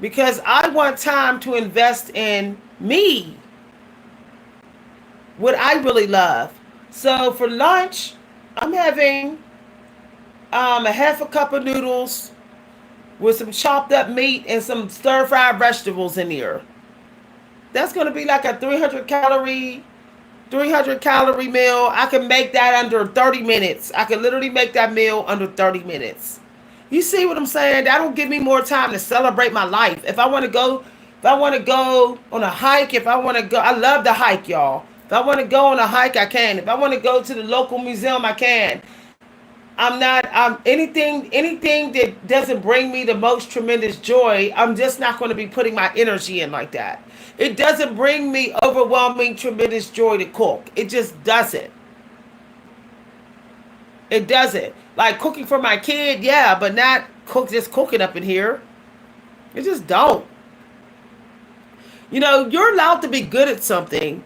because I want time to invest in me, what I really love. So for lunch, I'm having a half a cup of noodles with some chopped up meat and some stir-fried vegetables in here. That's going to be like a 300 calorie meal. I can make that under 30 minutes. I can literally make that meal under 30 minutes. You see what I'm saying? That'll give me more time to celebrate my life. If I want to go on a hike, I love to hike, y'all. If I want to go on a hike, I can. If I want to go to the local museum, I can. Anything that doesn't bring me the most tremendous joy, I'm just not going to be putting my energy in like that. It doesn't bring me overwhelming tremendous joy to cook. It just doesn't. It doesn't. Like cooking for my kid, yeah, but not just cooking up in here. It just don't. You know, you're allowed to be good at something,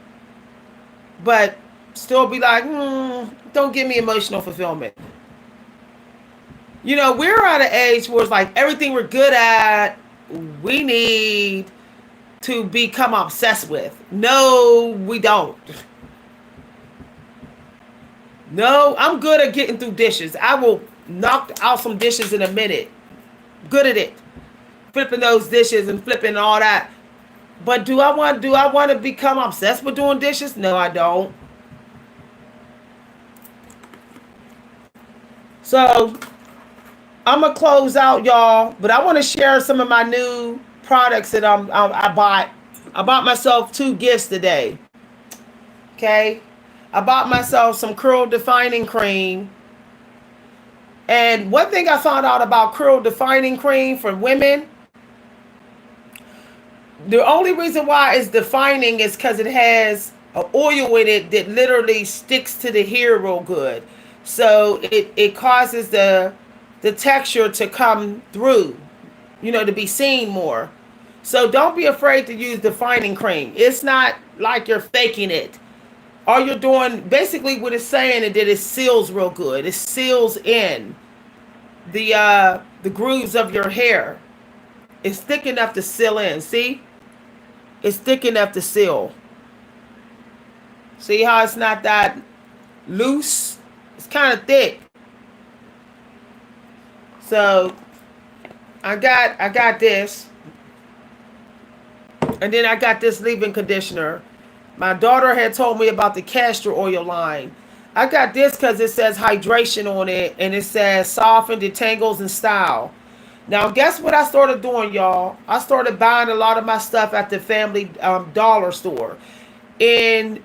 but still be like, don't give me emotional fulfillment. You know, we're at an age where it's like everything we're good at, we need to become obsessed with. No, we don't. No, I'm good at getting through dishes. I will knock out some dishes in a minute. Good at it. Flipping those dishes and flipping all that. But do I want to become obsessed with doing dishes? No, I don't. So I'm gonna close out, y'all, but I want to share some of my new products that I bought. I bought myself 2 gifts today. Okay, I bought myself some curl defining cream And one thing I found out about curl defining cream for women, the only reason why it's defining is because it has an oil in it that literally sticks to the hair real good. So it causes the texture to come through, to be seen more. So don't be afraid to use defining cream. It's not like you're faking it. All you're doing, basically what it's saying is that it seals real good. It seals in the grooves of your hair. It's thick enough to seal in. See? It's thick enough to seal. See how it's not that loose? It's kind of thick. So I got this. And then I got this leave-in conditioner. My daughter had told me about the castor oil line. I got this because it says hydration on it, and it says soften, detangles, and style. Now, guess what I started doing, y'all? I started buying a lot of my stuff at the family dollar store. In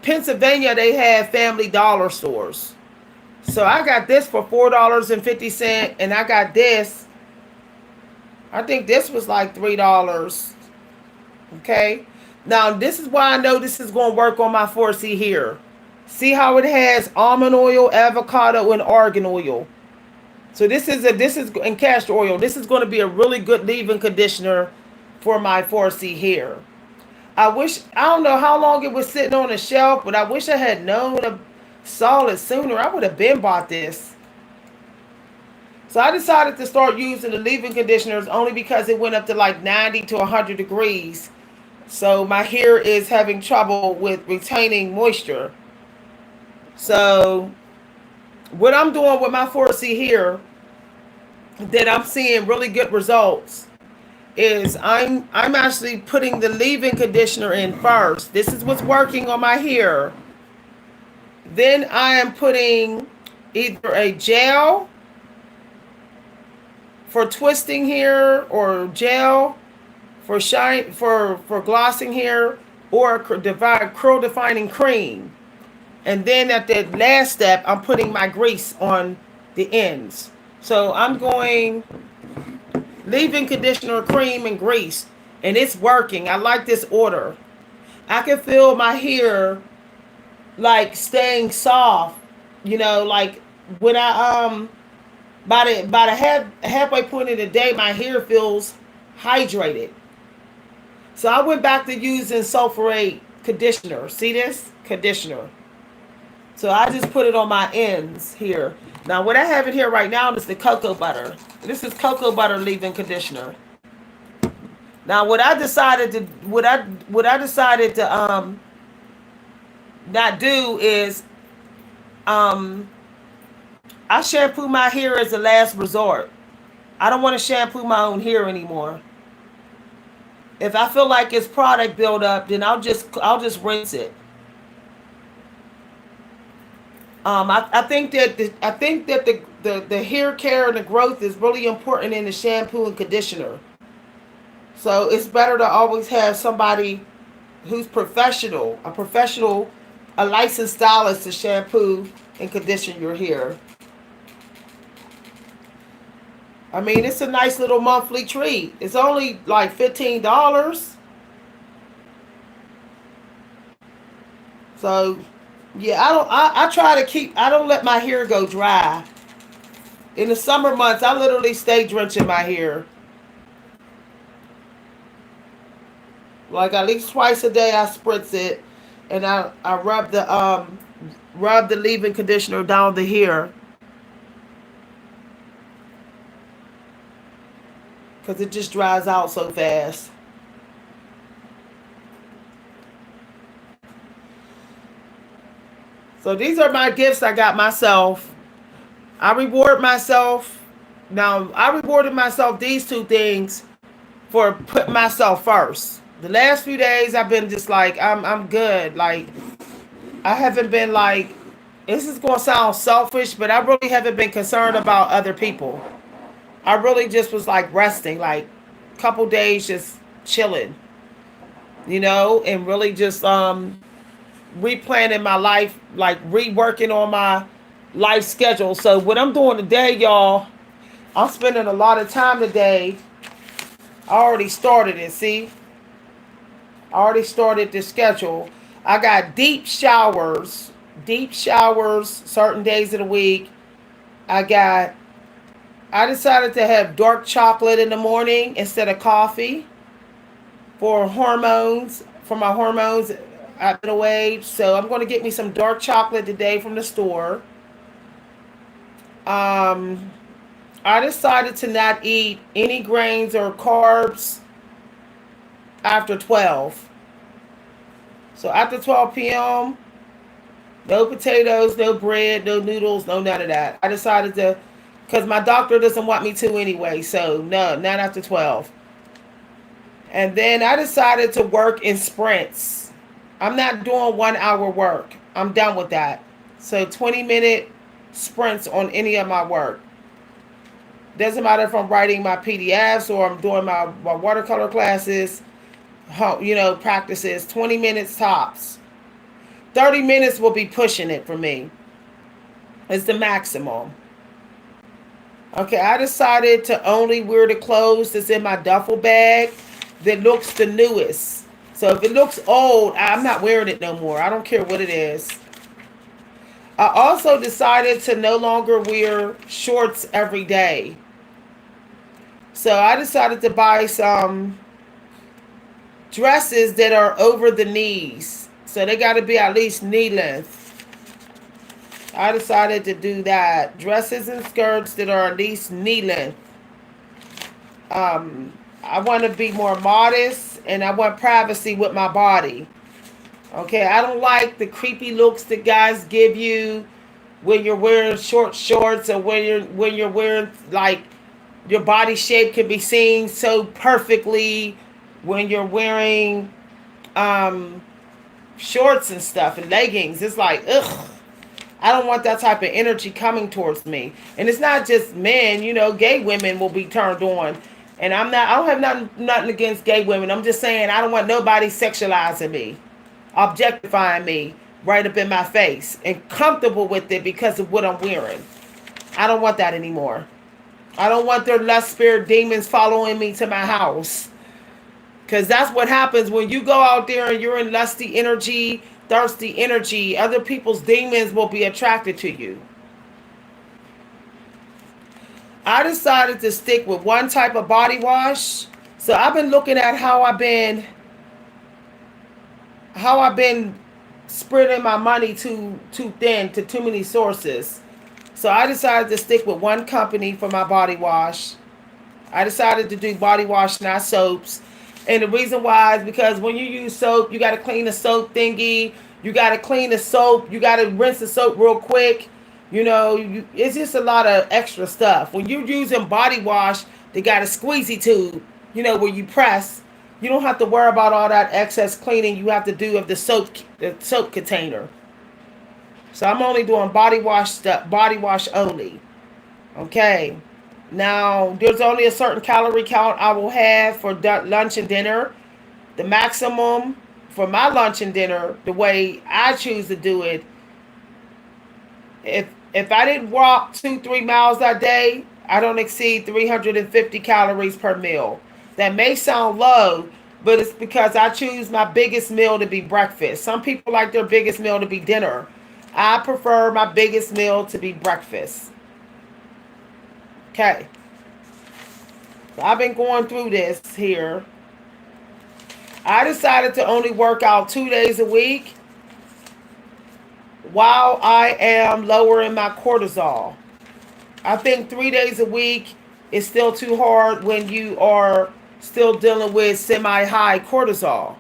Pennsylvania, they have family dollar stores. So I got this for $4.50, and I got this. I think this was like $3. Okay. Now, this is why I know this is going to work on my 4C here. See how it has almond oil, avocado, and argan oil. So this is and castor oil. This is going to be a really good leave-in conditioner for my 4C hair. I don't know how long it was sitting on the shelf, but I wish I had saw it sooner. I would have been bought this. So I decided to start using the leave-in conditioners only because it went up to like 90 to 100 degrees. So my hair is having trouble with retaining moisture. So what I'm doing with my 4C here that I'm seeing really good results is I'm actually putting the leave-in conditioner in first. This is what's working on my hair. Then I am putting either a gel for twisting hair or gel for glossing hair or curl defining cream. And then at the last step, I'm putting my grease on the ends. So I'm going leave-in conditioner, cream, and grease. And it's working. I like this order. I can feel my hair like staying soft. Like when I by the halfway point of the day, my hair feels hydrated. So I went back to using sulfurate conditioner. See this? Conditioner. So I just put it on my ends here. Now what I have in here right now is the cocoa butter. This is cocoa butter leave-in conditioner. Now what I decided to not do is I shampoo my hair as a last resort. I don't want to shampoo my own hair anymore. If I feel like it's product buildup, then I'll just rinse it. I think that the hair care and the growth is really important in the shampoo and conditioner. So it's better to always have somebody who's a licensed stylist to shampoo and condition your hair. I mean, it's a nice little monthly treat. It's only like $15. So, yeah, I don't let my hair go dry. In the summer months, I literally stay drenching my hair. Like at least twice a day I spritz it and I rub the leave-in conditioner down the hair. Because it just dries out so fast. So these are my gifts I got myself. I reward myself. Now, I rewarded myself these two things for putting myself first. The last few days I've been just like, I'm good. Like, I haven't been like, this is going to sound selfish, but I really haven't been concerned about other people. I really just was like resting, like a couple days just chilling, and really just replanning my life, like reworking on life schedule. So what I'm doing today, y'all, I'm spending a lot of time today. I already started it, see? I already started the schedule. I got deep showers certain days of the week. I got I decided to have dark chocolate in the morning instead of coffee for my hormones at middle age. So I'm going to get me some dark chocolate today from the store. Um, I decided to not eat any grains or carbs after 12. So after 12 p.m., no potatoes, no bread, no noodles, no none of that. I decided to, because my doctor doesn't want me to anyway. So no, not after 12. And then I decided to work in sprints. I'm not doing 1 hour work. I'm done with that. So 20-minute sprints on any of my work. Doesn't matter if I'm writing my PDFs or I'm doing my watercolor classes, practices, 20 minutes tops. 30 minutes will be pushing it for me. It's the maximum. Okay, I decided to only wear the clothes that's in my duffel bag that looks the newest. So if it looks old, I'm not wearing it no more. I don't care what it is. I also decided to no longer wear shorts every day. So I decided to buy some dresses that are over the knees. So they got to be at least knee length. I decided to do that. Dresses and skirts that are at least knee length. I want to be more modest and I want privacy with my body. Okay, I don't like the creepy looks that guys give you when you're wearing short shorts or when you're wearing like your body shape can be seen so perfectly when you're wearing shorts and stuff and leggings. It's like, ugh. I don't want that type of energy coming towards me. And it's not just men, gay women will be turned on. And I don't have nothing against gay women. I'm just saying I don't want nobody sexualizing me, objectifying me right up in my face and comfortable with it because of what I'm wearing. I don't want that anymore. I don't want their lust spirit demons following me to my house. Because that's what happens when you go out there and you're in lusty energy, thirsty energy. Other people's demons will be attracted to you. I decided to stick with one type of body wash. So I've been looking at how I've been spreading my money too thin to too many sources. So I decided to stick with one company for my body wash. I decided to do body wash, not soaps. And the reason why is because when you use soap, you got to clean the soap thingy. You got to clean the soap. You got to rinse the soap real quick. It's just a lot of extra stuff. When you're using body wash, they got a squeezy tube, where you press. You don't have to worry about all that excess cleaning you have to do of the soap container. So I'm only doing body wash stuff, body wash only. Okay. Now, there's only a certain calorie count I will have for lunch and dinner. The maximum for my lunch and dinner, the way I choose to do it, if I didn't walk 2-3 miles that day, I don't exceed 350 calories per meal. That may sound low, but it's because I choose my biggest meal to be breakfast. Some people like their biggest meal to be dinner. I prefer my biggest meal to be breakfast. Okay. So I've been going through this here. I decided to only work out 2 days a week while I am lowering my cortisol. I think 3 days a week is still too hard when you are still dealing with semi-high cortisol.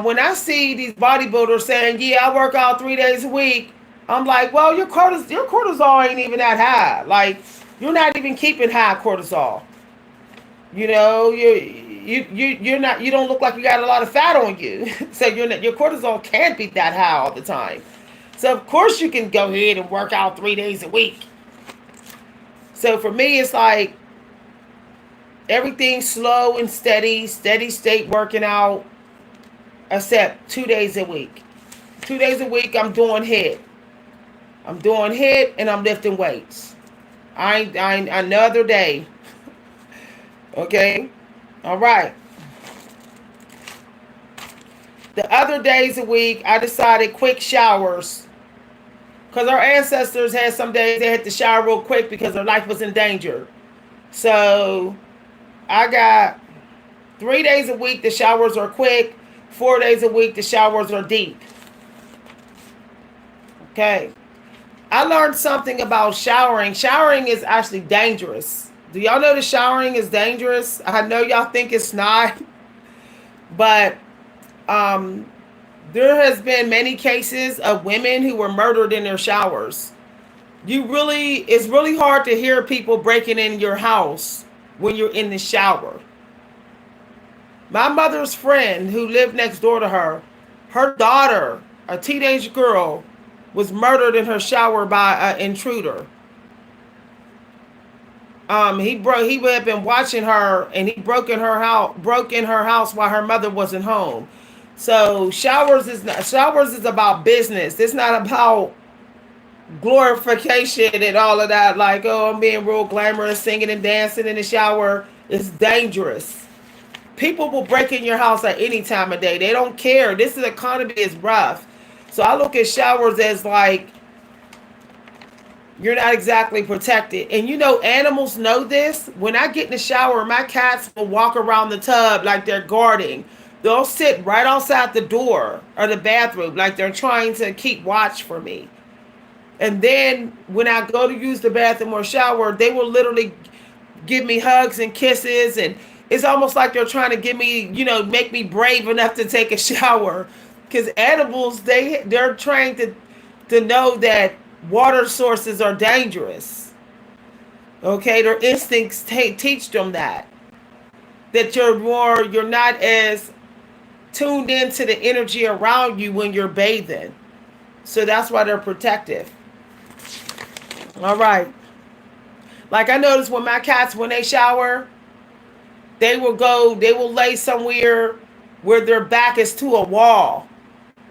When I see these bodybuilders saying, yeah, I work out 3 days a week, I'm like, well, your cortisol ain't even that high. Like, you're not even keeping high cortisol. You're not. You don't look like you got a lot of fat on you, so your cortisol can't be that high all the time. So of course you can go ahead and work out 3 days a week. So for me, it's like everything slow and steady state working out, except 2 days a week. 2 days a week, I'm doing HIIT. I'm doing HIIT and I'm lifting weights. I ain't another day. Okay? All right. The other days a week, I decided quick showers. Because our ancestors had some days they had to shower real quick because their life was in danger. So I got 3 days a week, the showers are quick. 4 days a week, the showers are deep. Okay. I learned something about showering. Showering is actually dangerous. Do y'all know that showering is dangerous? I know y'all think it's not, but um, there has been many cases of women who were murdered in their showers. It's really hard to hear people breaking in your house when you're in the shower. My mother's friend who lived next door to her daughter, a teenage girl, was murdered in her shower by an intruder. He had been watching her, and he broke in her house while her mother wasn't home. So showers is about business. It's not about glorification and all of that. Like, oh, I'm being real glamorous, singing and dancing in the shower. It's dangerous. People will break in your house at any time of day. They don't care. This economy is rough. So I look at showers as like you're not exactly protected. And animals know this. When I get in the shower, my cats will walk around the tub like they're guarding. They'll sit right outside the door or the bathroom like they're trying to keep watch for me. And then when I go to use the bathroom or shower, they will literally give me hugs and kisses. And it's almost like they're trying to give me, make me brave enough to take a shower. Because animals, they're trained to know that water sources are dangerous. Okay, their instincts teach them that you're not as tuned into the energy around you when you're bathing. So that's why they're protective. All right. Like I notice when my cats, when they shower, they will lay somewhere where their back is to a wall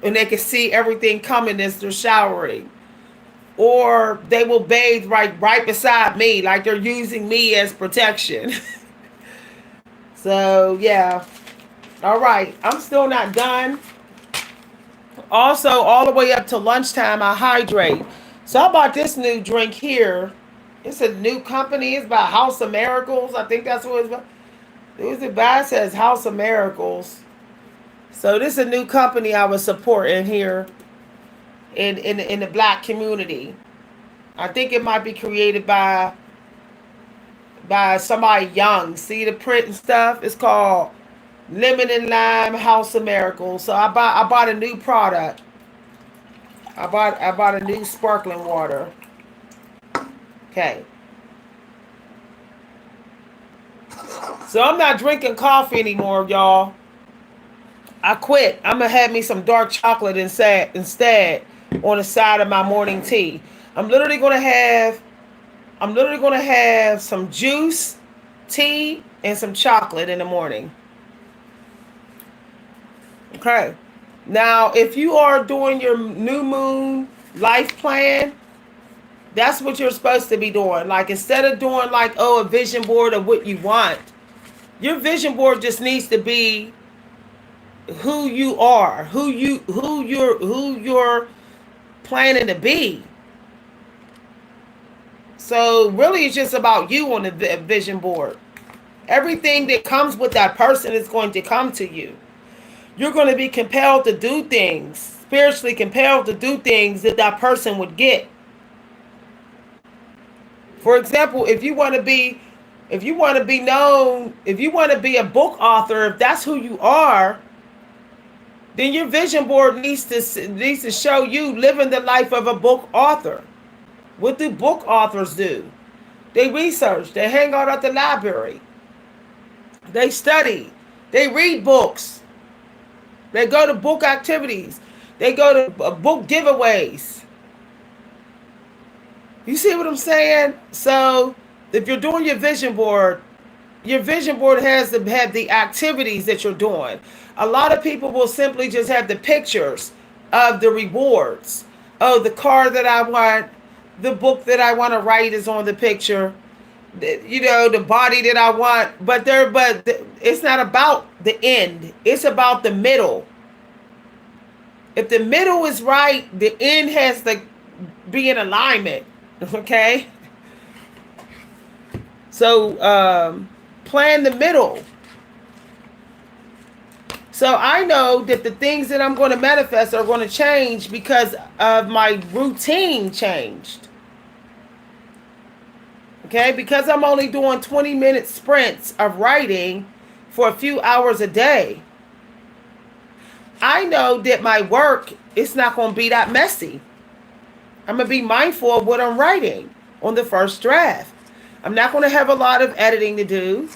and they can see everything coming as they're showering. Or they will bathe right beside me, like they're using me as protection. So, yeah. All right. I'm still not done. Also, all the way up to lunchtime, I hydrate. So I bought this new drink here. It's a new company. It's by House of Miracles. I think that's what it's about. It says House of Miracles. So this is a new company I was supporting here in the black community. I think it might be created by somebody young. See the print and stuff? It's called Lemon and Lime House of Miracles. So I bought a new product. I bought a new sparkling water. Okay. So I'm not drinking coffee anymore, y'all. I quit. I'm gonna have me some dark chocolate instead on the side of my morning tea. I'm literally gonna have some juice, tea, and some chocolate in the morning. Okay. Now, if you are doing your new moon life plan, that's what you're supposed to be doing. Like, instead of doing like, a vision board of what you want, your vision board just needs to be who you are, who you're planning to be. So really it's just about you on the vision board. Everything that comes with that person is going to come to you. You're going to be compelled to do things, spiritually compelled to do things that person would get. For example, if you want to be known, if you want to be a book author, if that's who you are, then your vision board needs to show you living the life of a book author. What do book authors do? They research. They hang out at the library. They study. They read books. They go to book activities. They go to book giveaways. You see what I'm saying? So if you're doing your vision board has to have the activities that you're doing. A lot of people will simply just have the pictures of the rewards, Oh, the car that I want, the book that I want to write is on the picture. The body that I want, but it's not about the end. It's about the middle. If the middle is right, the end has to be in alignment. Okay? So plan the middle. So I know that the things that I'm going to manifest are going to change because of my routine changed. Okay? Because I'm only doing 20-minute sprints of writing for a few hours a day. I know that my work is not going to be that messy. I'm going to be mindful of what I'm writing on the first draft. I'm not going to have a lot of editing to do.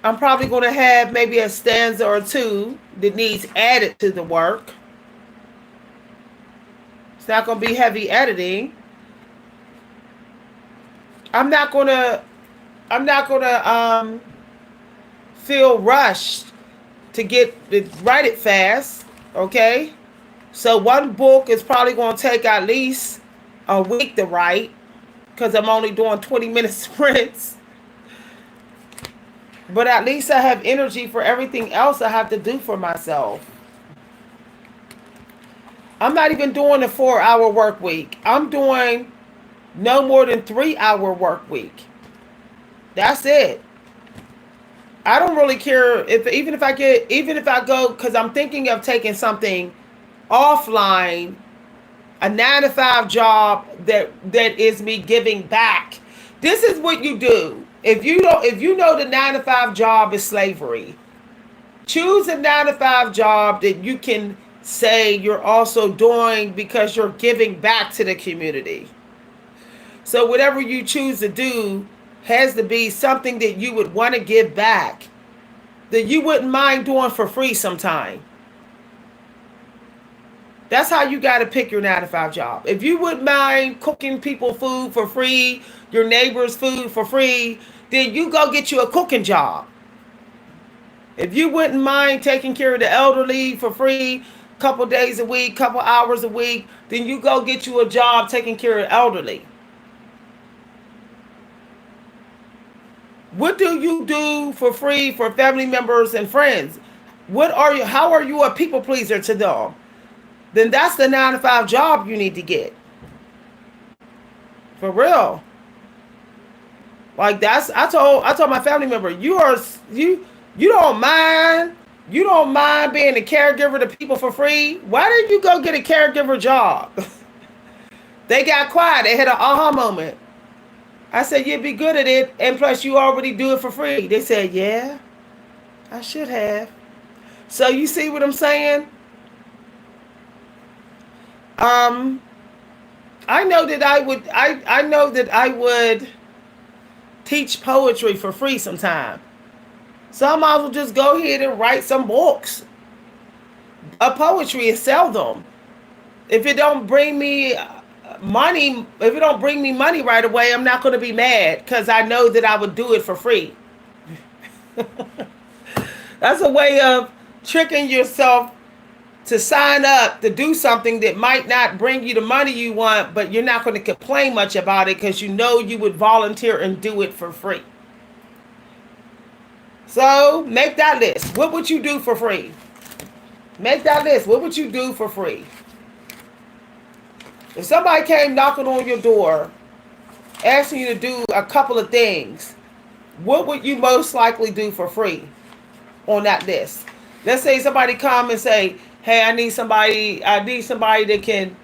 I'm probably going to have maybe a stanza or two that needs added to the work. It's not going to be heavy editing. I'm not going to feel rushed to write it fast, okay? So one book is probably going to take at least a week to write because I'm only doing 20-minute sprints. But at least I have energy for everything else I have to do for myself. I'm not even doing a 4-hour work week. I'm doing no more than 3-hour work week. That's it. I don't really care even if I go, because I'm thinking of taking something offline, a 9-to-5 job that is me giving back. This is what you do. If you know the 9-to-5 job is slavery, choose a 9-to-5 job that you can say you're also doing because you're giving back to the community. So whatever you choose to do has to be something that you would want to give back, that you wouldn't mind doing for free sometime. That's how you got to pick your 9-to-5 job. If you wouldn't mind cooking people food for free, your neighbors food for free, then you go get you a cooking job. If you wouldn't mind taking care of the elderly for free, couple days a week, couple hours a week, then you go get you a job taking care of the elderly. What do you do for free for family members and friends? How are you a people pleaser to them? Then that's the 9-to-5 job you need to get. For real. Like I told my family member, you don't mind being a caregiver to people for free. Why didn't you go get a caregiver job? They got quiet. They had an aha moment. I said, you'd be good at it, and plus you already do it for free. They said, yeah, I should have. So you see what I'm saying? I know that I would teach poetry for free sometime. So I might as well just go ahead and write some books of poetry and sell them. If it don't bring me money right away, I'm not going to be mad because I know that I would do it for free. That's a way of tricking yourself to sign up to do something that might not bring you the money you want, but you're not going to complain much about it because you know you would volunteer and do it for free. So make that list. What would you do for free? Make that list. What would you do for free? If somebody came knocking on your door, asking you to do a couple of things, what would you most likely do for free on that list? Let's say somebody come and say, hey, I need somebody that can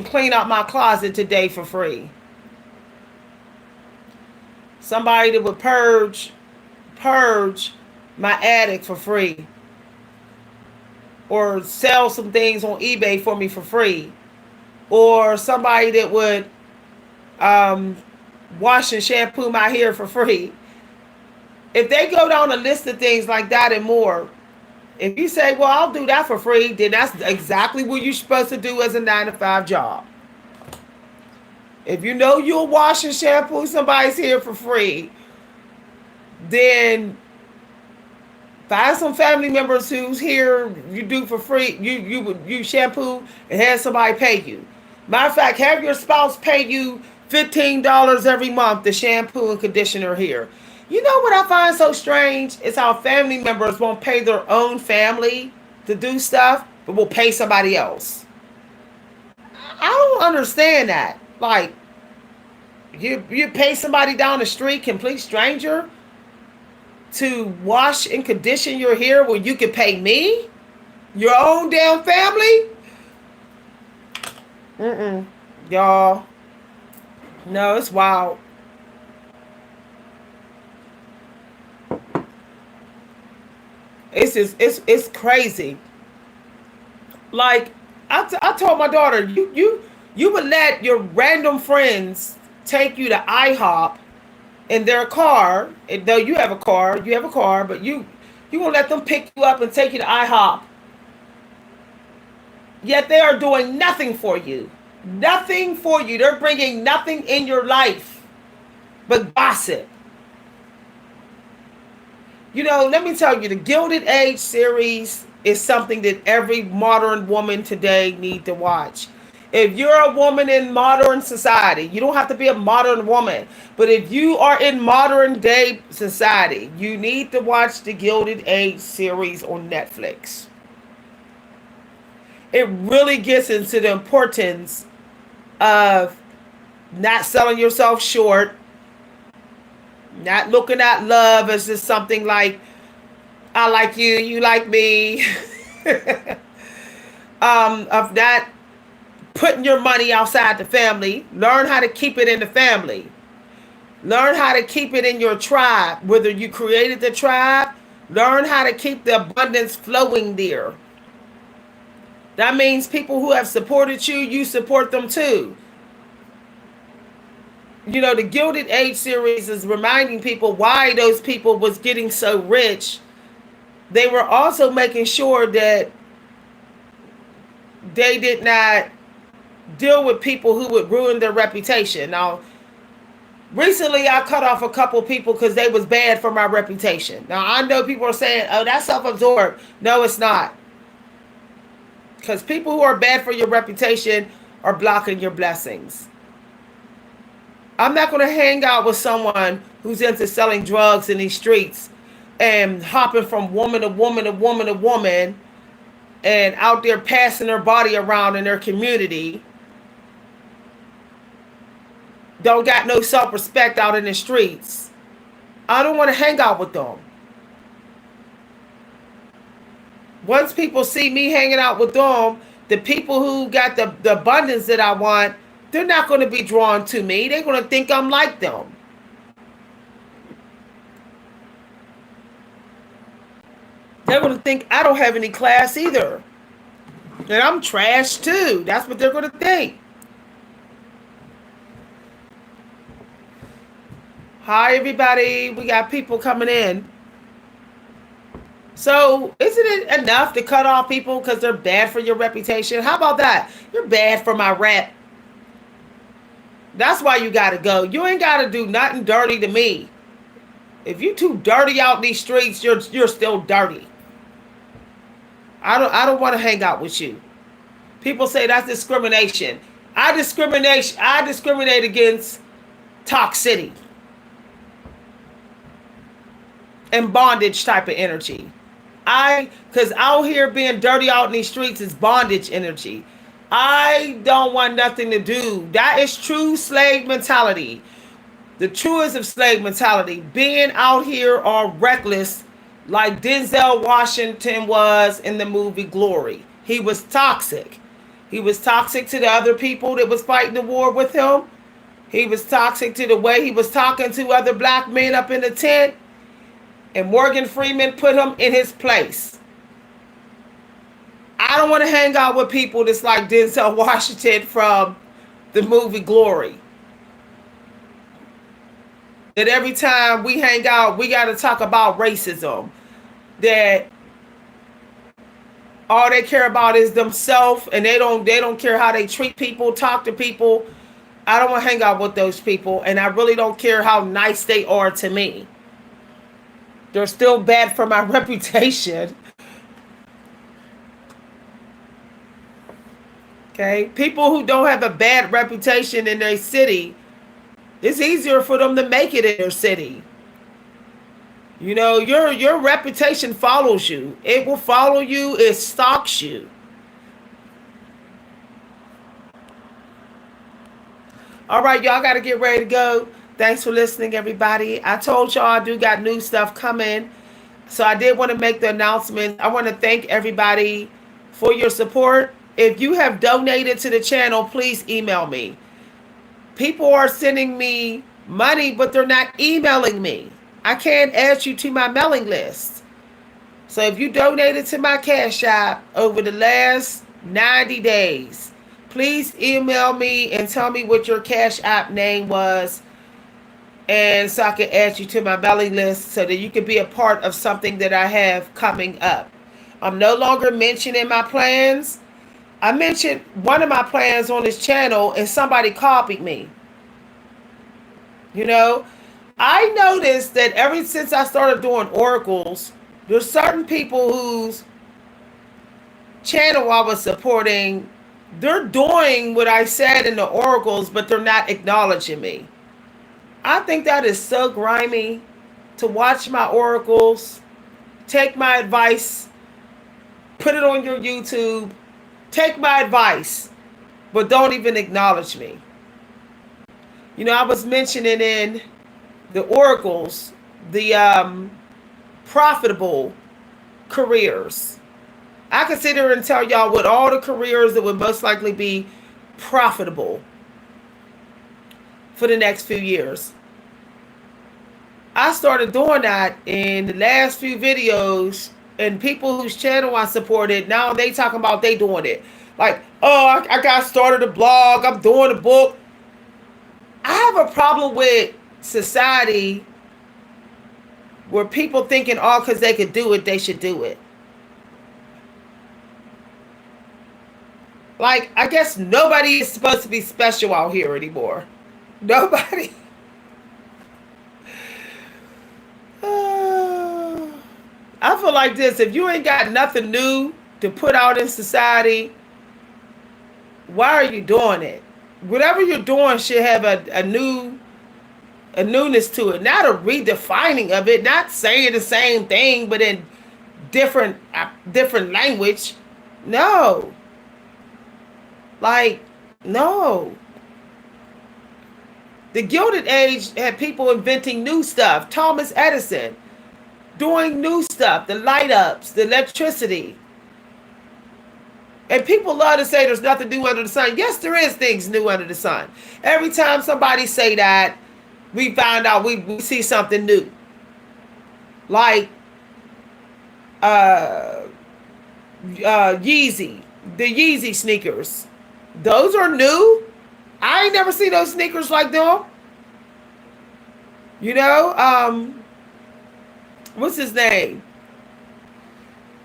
clean out my closet today for free. Somebody that would purge my attic for free. Or sell some things on eBay for me for free. Or somebody that would wash and shampoo my hair for free. If they go down a list of things like that and more, if you say, well, I'll do that for free, then that's exactly what you're supposed to do as a 9-to-5 job. If you know you'll wash and shampoo somebody's hair for free, then Find some family members who's here. You do for free. You shampoo and have somebody pay you. Matter of fact, have your spouse pay you $15 every month to shampoo and conditioner here. You know what I find so strange is how family members won't pay their own family to do stuff, but will pay somebody else. I don't understand that. Like, you pay somebody down the street, complete stranger, to wash and condition your hair when you can pay me, your own damn family. Y'all. No, it's wild. It's crazy. Like, I told my daughter, you would let your random friends take you to IHOP in their car, and though you have a car, but you gonna let them pick you up and take you to IHOP. Yet they are doing nothing for you. Nothing for you. They're bringing nothing in your life but gossip. You know, let me tell you, the Gilded Age series is something that every modern woman today need to watch. If you're a woman in modern society, you don't have to be a modern woman, but if you are in modern day society, you need to watch the Gilded Age series on Netflix. It really gets into the importance of not selling yourself short, not looking at love as just something like, I like you, you like me, of not putting your money outside the family. Learn how to keep it in the family. Learn how to keep it in your tribe. Whether you created the tribe, learn how to keep the abundance flowing there. That means people who have supported you, you support them too. You know, the Gilded Age series is reminding people why those people was getting so rich. They were also making sure that they did not deal with people who would ruin their reputation. Now, recently I cut off a couple people because they was bad for my reputation. Now, I know people are saying, oh, that's self-absorbed. No, it's not. Because people who are bad for your reputation are blocking your blessings. I'm not going to hang out with someone who's into selling drugs in these streets and hopping from woman to woman to woman to woman and out there passing their body around in their community. Don't got no self-respect out in the streets. I don't want to hang out with them. Once people see me hanging out with them, the people who got the abundance that I want, they're not going to be drawn to me. They're going to think I'm like them. They're going to think I don't have any class either. And I'm trash too. That's what they're going to think. Hi, everybody. We got people coming in. So, isn't it enough to cut off people because they're bad for your reputation? How about that? You're bad for my rep. That's why you got to go. You ain't got to do nothing dirty to me. If you too dirty out in these streets, you're still dirty. I don't want to hang out with you. People say that's discrimination. I discriminate against toxicity and bondage type of energy. Because out here being dirty out in these streets is bondage energy. I don't want nothing to do. That is true slave mentality. The truest of slave mentality. Being out here all reckless like Denzel Washington was in the movie Glory. He was toxic. He was toxic to the other people that was fighting the war with him. He was toxic to the way he was talking to other black men up in the tent. And Morgan Freeman put him in his place. I don't want to hang out with people that's like Denzel Washington from the movie Glory. That every time we hang out, we got to talk about racism. That all they care about is themselves, and they don't care how they treat people, talk to people. I don't want to hang out with those people, and I really don't care how nice they are to me. They're still bad for my reputation. Okay? People who don't have a bad reputation in their city, it's easier for them to make it in their city. You know, your reputation follows you. It will follow you. It stalks you. All right, y'all got to get ready to go. Thanks for listening, everybody. I told y'all I do got new stuff coming. So I did want to make the announcement. I want to thank everybody for your support. If you have donated to the channel, please email me. People are sending me money, but they're not emailing me. I can't add you to my mailing list. So if you donated to my Cash App over the last 90 days, please email me and tell me what your Cash App name was, and so I can add you to my mailing list so that you can be a part of something that I have coming up. I'm no longer mentioning my plans. I mentioned one of my plans on this channel and somebody copied me. You know, I noticed that ever since I started doing oracles, there's certain people whose channel I was supporting, they're doing what I said in the oracles, but they're not acknowledging me. I think that is so grimy to watch my oracles, take my advice, put it on your YouTube, take my advice, but don't even acknowledge me. You know, I was mentioning in the oracles, the profitable careers. I can sit here and tell y'all what all the careers that would most likely be profitable for the next few years. I started doing that in the last few videos, and people whose channel I supported, now they talking about they doing it. Like, oh, I got started a blog, I'm doing a book. I have a problem with society where people thinking, oh, because they could do it, they should do it. Like, I guess nobody is supposed to be special out here anymore. Nobody. I feel like this. If you ain't got nothing new to put out in society, why are you doing it? Whatever you're doing should have a newness to it. Not a redefining of it. Not saying the same thing, but in different language. No. Like, no. The Gilded Age had people inventing new stuff. Thomas Edison doing new stuff, the light ups, the electricity. And people love to say there's nothing new under the sun. Yes, there is things new under the sun. Every time somebody say that, we find out we see something new. Like Yeezy, the Yeezy sneakers. Those are new. I ain't never seen those sneakers like them. You know, what's his name?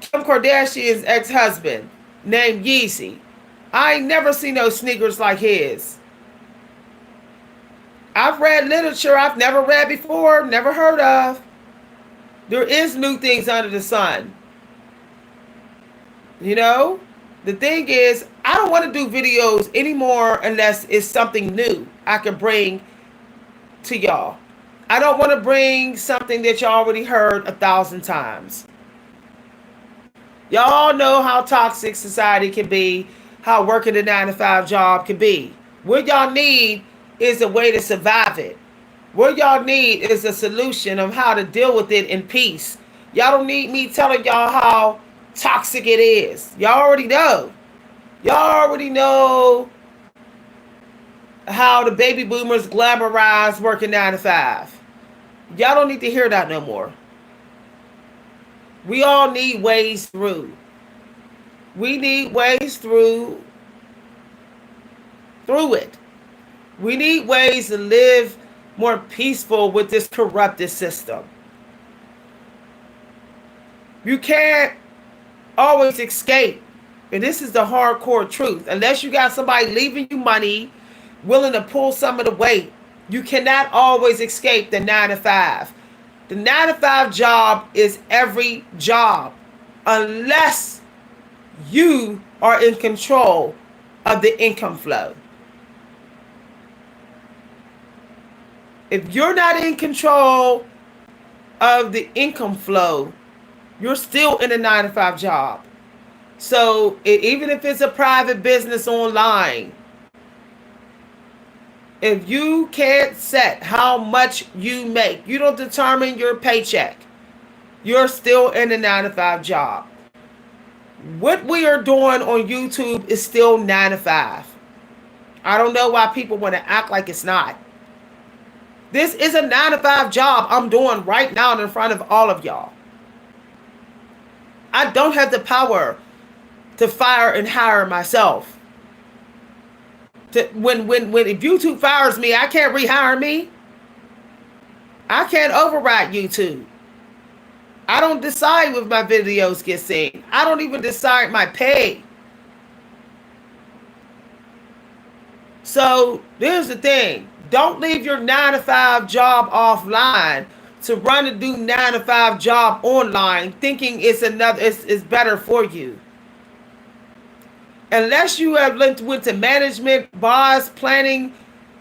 Kim Kardashian's ex-husband, named Yeezy. I ain't never seen those sneakers like his. I've read literature I've never read before, never heard of. There is new things under the sun. You know? The thing is, I don't want to do videos anymore unless it's something new I can bring to y'all. I don't want to bring something that y'all already heard 1,000 times. Y'all know how toxic society can be, how working a 9-to-5 job can be. What y'all need is a way to survive it. What y'all need is a solution of how to deal with it in peace. Y'all don't need me telling y'all how toxic it is. Y'all already know. Y'all already know how the baby boomers glamorize working 9-to-5. Y'all don't need to hear that no more. We all need ways through. We need ways through it. We need ways to live more peaceful with this corrupted system. You can't always escape. And this is the hardcore truth. Unless you got somebody leaving you money, willing to pull some of the weight, you cannot always escape the 9-to-5. The 9 to 5 job is every job, unless you are in control of the income flow. If you're not in control of the income flow, you're still in a 9 to 5 job. So even if it's a private business online, if you can't set how much you make, you don't determine your paycheck, you're still in a 9 to 5 job. What we are doing on YouTube is still 9 to 5. I don't know why people want to act like it's not. This is a 9 to 5 job I'm doing right now in front of all of y'all. I don't have the power to fire and hire myself. If YouTube fires me, I can't rehire me. I can't override YouTube. I don't decide if my videos get seen. I don't even decide my pay. So here's the thing. Don't leave your 9 to 5 job offline to run and do 9 to 5 job online thinking it's better for you. Unless you have went to management, boss planning,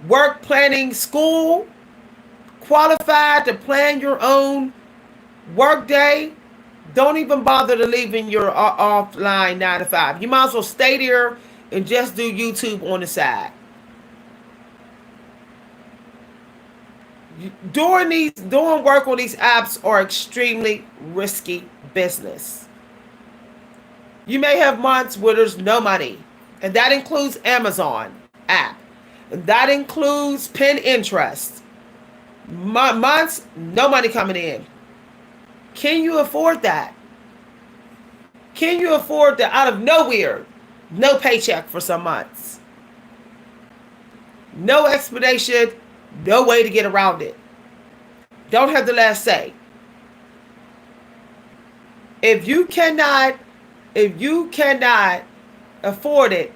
work planning school, qualified to plan your own work day, don't even bother to leave in your offline 9 to 5. You might as well stay there and just do YouTube on the side. Doing work on these apps are extremely risky business. You may have months where there's no money, and that includes Amazon app. And that includes pin interest. Months, no money coming in. Can you afford that? Can you afford that out of nowhere, no paycheck for some months? No explanation, no way to get around it. Don't have the last say. If you cannot afford it,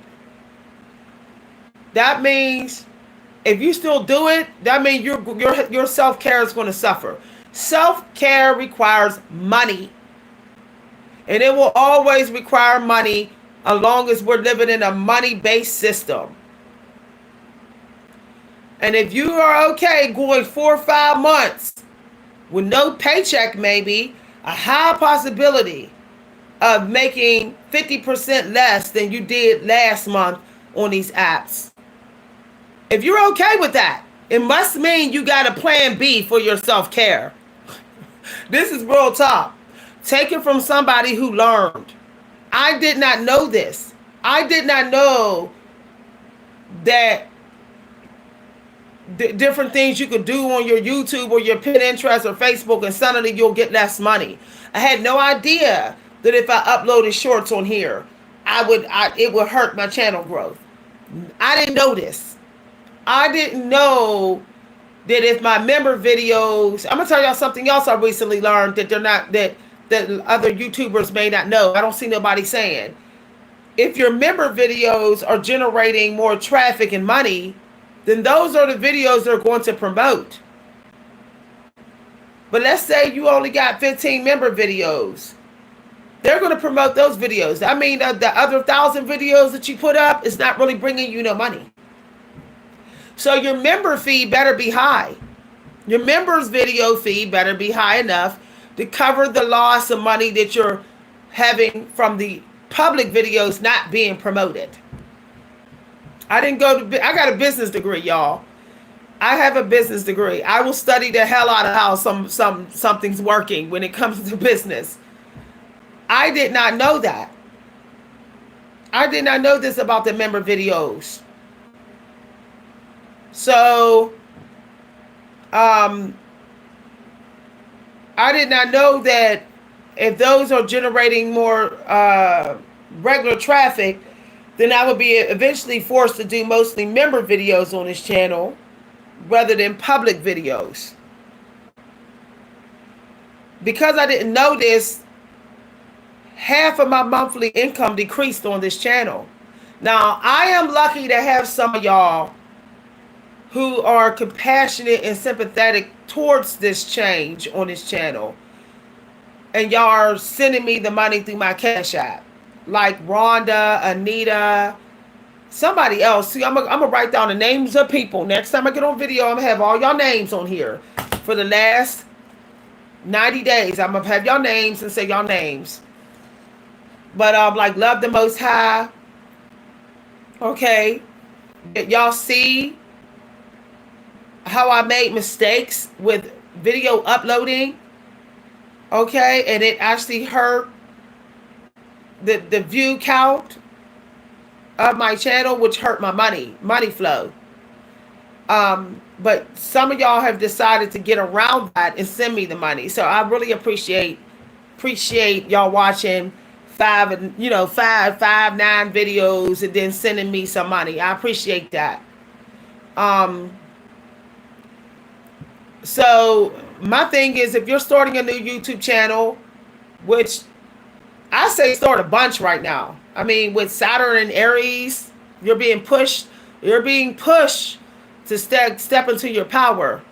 that means if you still do it, that means your self-care is going to suffer. Self-care requires money. And it will always require money as long as we're living in a money-based system. And if you are okay going 4 or 5 months with no paycheck, maybe a high possibility of making 50% less than you did last month on these apps. If you're okay with that, it must mean you got a plan B for your self-care. This is real talk. Take it from somebody who learned. I did not know this. I did not know that different things you could do on your YouTube or your Pinterest or Facebook and suddenly you'll get less money. I had no idea that if I uploaded shorts on here, it would hurt my channel growth. I didn't know this. I didn't know that if my member videos, I'm gonna tell y'all something else I recently learned that that other YouTubers may not know. I don't see nobody saying. If your member videos are generating more traffic and money, then those are the videos they're going to promote. But let's say you only got 15 member videos. They're going to promote those videos. I mean, the other 1,000 videos that you put up is not really bringing you no money. So your member fee better be high. Your members' video fee better be high enough to cover the loss of money that you're having from the public videos not being promoted. I got a business degree, y'all. I have a business degree. I will study the hell out of how something's working when it comes to business. I did not know that. I did not know this about the member videos. So, I did not know that if those are generating more regular traffic, then I would be eventually forced to do mostly member videos on this channel rather than public videos. Because I didn't know this, half of my monthly income decreased on this channel. Now, I am lucky to have some of y'all who are compassionate and sympathetic towards this change on this channel, and y'all are sending me the money through my Cash App, like Rhonda, Anita, somebody else. See, I'm gonna write down the names of people. Next time I get on video, I'm gonna have all y'all names on here for the last 90 days. I'm gonna have y'all names and say y'all names. But like Love the Most High. Okay, y'all see how I made mistakes with video uploading. Okay, and it actually hurt the view count of my channel, which hurt my money flow. But some of y'all have decided to get around that and send me the money. So I really appreciate y'all watching 9 videos and then sending me some money. I appreciate that. So my thing is, if you're starting a new YouTube channel, which I say start a bunch right now. I mean, with Saturn and Aries, you're being pushed to step into your power.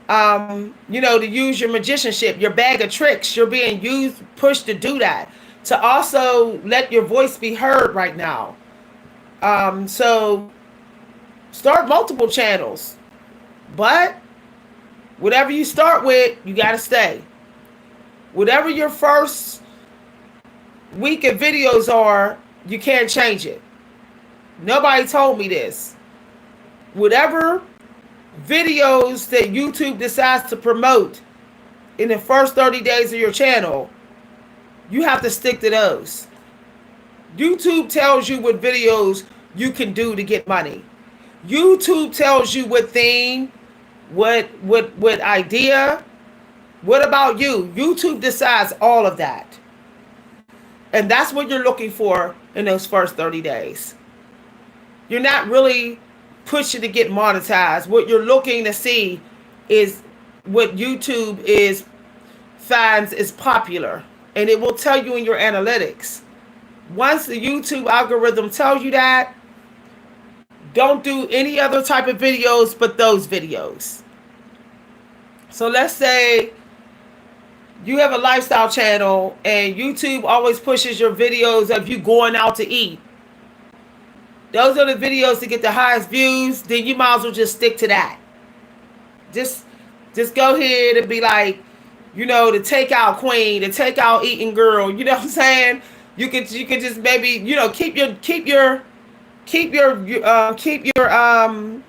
To use your magicianship, your bag of tricks. You're being pushed to do that. To also let your voice be heard right now. So start multiple channels. But whatever you start with, you got to stay. Whatever your first week of videos are, you can't change it. Nobody told me this. Whatever videos that YouTube decides to promote in the first 30 days of your channel, you have to stick to those. YouTube tells you what videos you can do to get money. YouTube tells you what theme, what idea. What about you? YouTube decides all of that. And that's what you're looking for in those first 30 days. You're not really pushing to get monetized. What you're looking to see is what YouTube finds is popular. And it will tell you in your analytics. Once the YouTube algorithm tells you that, don't do any other type of videos but those videos. So let's say you have a lifestyle channel and YouTube always pushes your videos of you going out to eat. Those are the videos that get the highest views. Then you might as well just stick to that. Just go ahead and be like, the takeout queen, the takeout eating girl. You know what I'm saying? You could just maybe keep your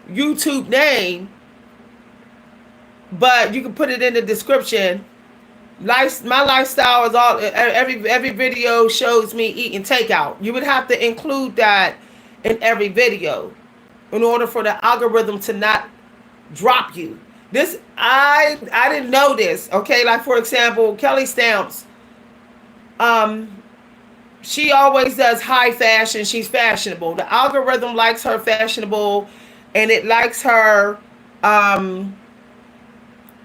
YouTube name, but you can put it in the description. My lifestyle is all every video shows me eating takeout. You would have to include that in every video in order for the algorithm to not drop you. This I didn't know this. Okay, like for example, Kelly Stamps. She always does high fashion. She's fashionable. The algorithm likes her fashionable, and it likes her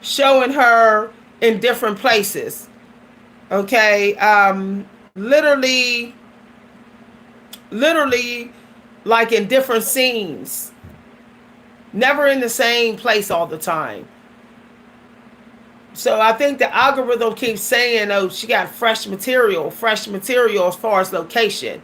showing her in different places. Okay, literally like in different scenes, never in the same place all the time. So I think the algorithm keeps saying, oh, she got fresh material as far as location.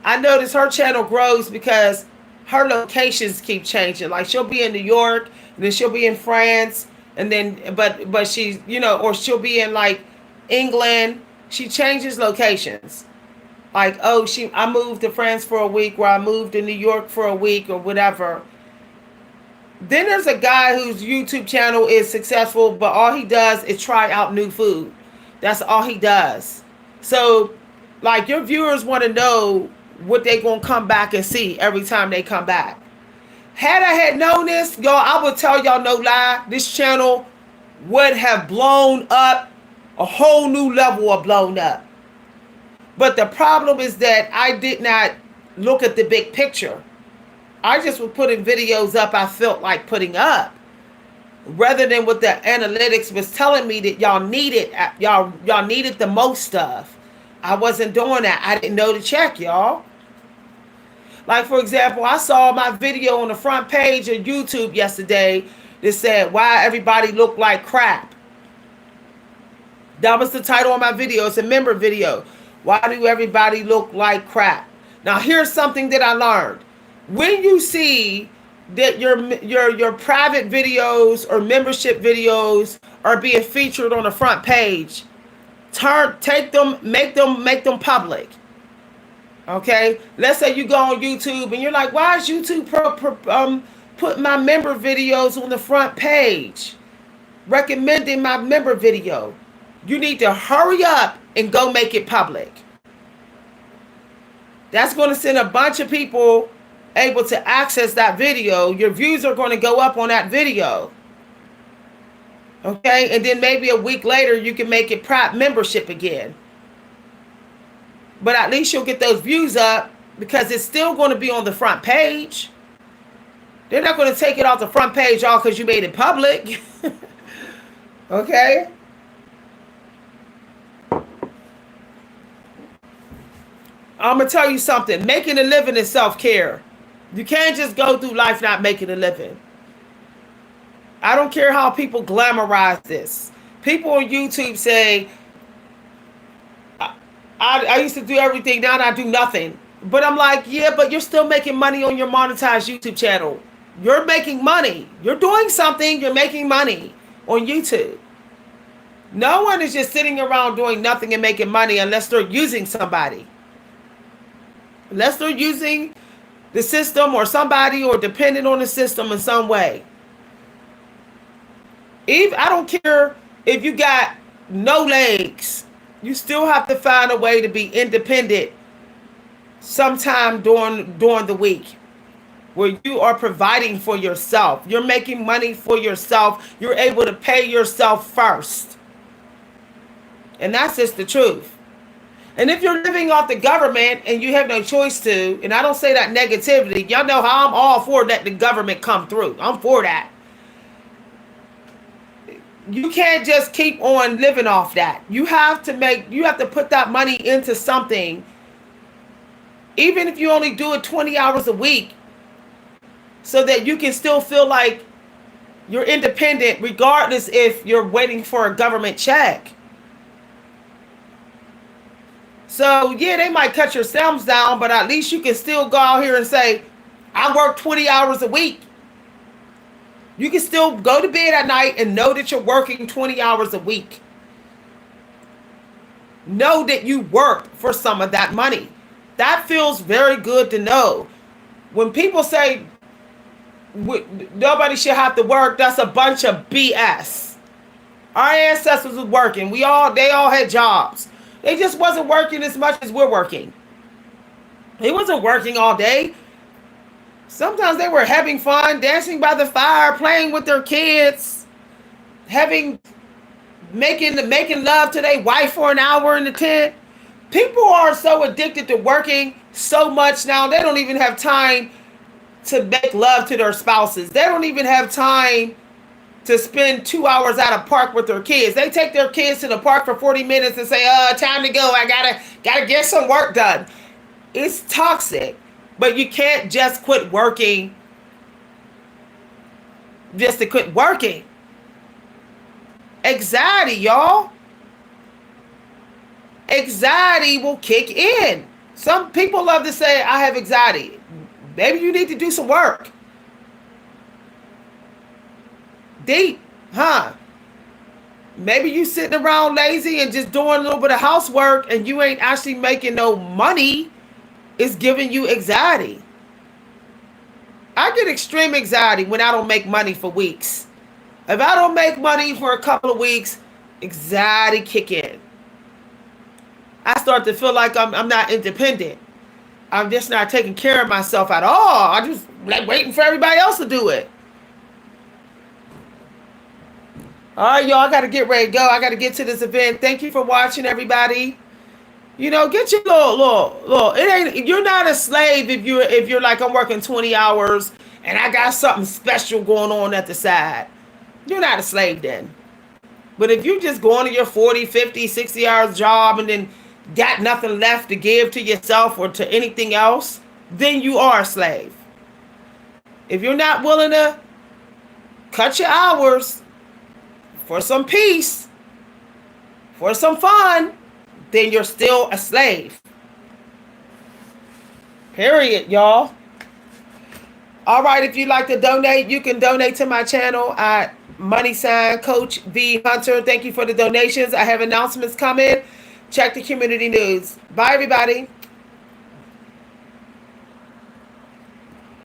I notice her channel grows because her locations keep changing. Like she'll be in New York, and then she'll be in France, and then but she's or she'll be in like England. She changes locations. Like, oh, I moved to France for a week, or I moved to New York for a week, or whatever. Then there's a guy whose YouTube channel is successful, but all he does is try out new food. That's all he does. So, like, your viewers want to know what they're going to come back and see every time they come back. Had I had known this, y'all, I would tell y'all no lie. This channel would have blown up, a whole new level of blown up. But the problem is that I did not look at the big picture. I just was putting videos up I felt like putting up, rather than what the analytics was telling me that y'all needed the most stuff. I wasn't doing that. I didn't know to check, y'all. Like, for example, I saw my video on the front page of YouTube yesterday that said, "Why everybody look like crap?" That was the title of my video. It's a member video. Why do everybody look like crap? Now here's something that I learned. When you see that your private videos or membership videos are being featured on the front page, take them, make them public. Okay, let's say you go on YouTube and you're like, why is YouTube put my member videos on the front page, recommending my member video? You need to hurry up and go make it public. That's going to send a bunch of people able to access that video. Your views are going to go up on that video. Okay, and then maybe a week later you can make it private membership again. But at least you'll get those views up because it's still going to be on the front page. They're not going to take it off the front page all because you made it public. Okay? I'm going to tell you something. Making a living is self-care. You can't just go through life not making a living. I don't care how people glamorize this. People on YouTube say, I used to do everything, now I do nothing. But I'm like, yeah, but you're still making money on your monetized YouTube channel. You're making money. You're doing something, you're making money on YouTube. No one is just sitting around doing nothing and making money unless they're using somebody. Unless they're using the system or somebody or dependent on the system in some way. I don't care if you got no legs. You still have to find a way to be independent sometime during the week where you are providing for yourself. You're making money for yourself. You're able to pay yourself first. And that's just the truth. And if you're living off the government and you have no choice to, and I don't say that negativity, y'all know how I'm all for that the government come through. I'm for that. You can't just keep on living off that. You have to put that money into something, even if you only do it 20 hours a week, so that you can still feel like you're independent regardless if you're waiting for a government check. So yeah, they might cut your sums down, but at least you can still go out here and say, I work 20 hours a week. You can still go to bed at night and know that you're working 20 hours a week. Know that you worked for some of that money. That feels very good to know. When people say nobody should have to work, that's a bunch of BS. Our ancestors was working. They all had jobs. They just wasn't working as much as we're working. They wasn't working all day. Sometimes they were having fun, dancing by the fire, playing with their kids, making love to their wife for an hour in the tent. People are so addicted to working so much now, they don't even have time to make love to their spouses. They don't even have time to spend 2 hours at a park with their kids. They take their kids to the park for 40 minutes and say, time to go. I gotta get some work done. It's toxic. But you can't just quit working just to quit working. Anxiety, y'all. Anxiety will kick in. Some people love to say, I have anxiety. Maybe you need to do some work. Deep, huh? Maybe you sitting around lazy and just doing a little bit of housework and you ain't actually making no money. It's giving you anxiety. I get extreme anxiety when I don't make money for weeks. If I don't make money for a couple of weeks, anxiety kick in. I start to feel like I'm not independent. I'm just not taking care of myself at all. I'm just like waiting for everybody else to do it. All right, y'all, I got to get ready to go. I got to get to this event. Thank you for watching, everybody. You know, get your little. You're not a slave if you're like, I'm working 20 hours and I got something special going on at the side. You're not a slave then. But if you just go on to your 40, 50, 60 hours job and then got nothing left to give to yourself or to anything else, then you are a slave. If you're not willing to cut your hours for some peace, for some fun, then you're still a slave. Period, y'all. All right, if you'd like to donate, you can donate to my channel at Coach V Hunter. Thank you for the donations. I have announcements coming. Check the community news. Bye, everybody.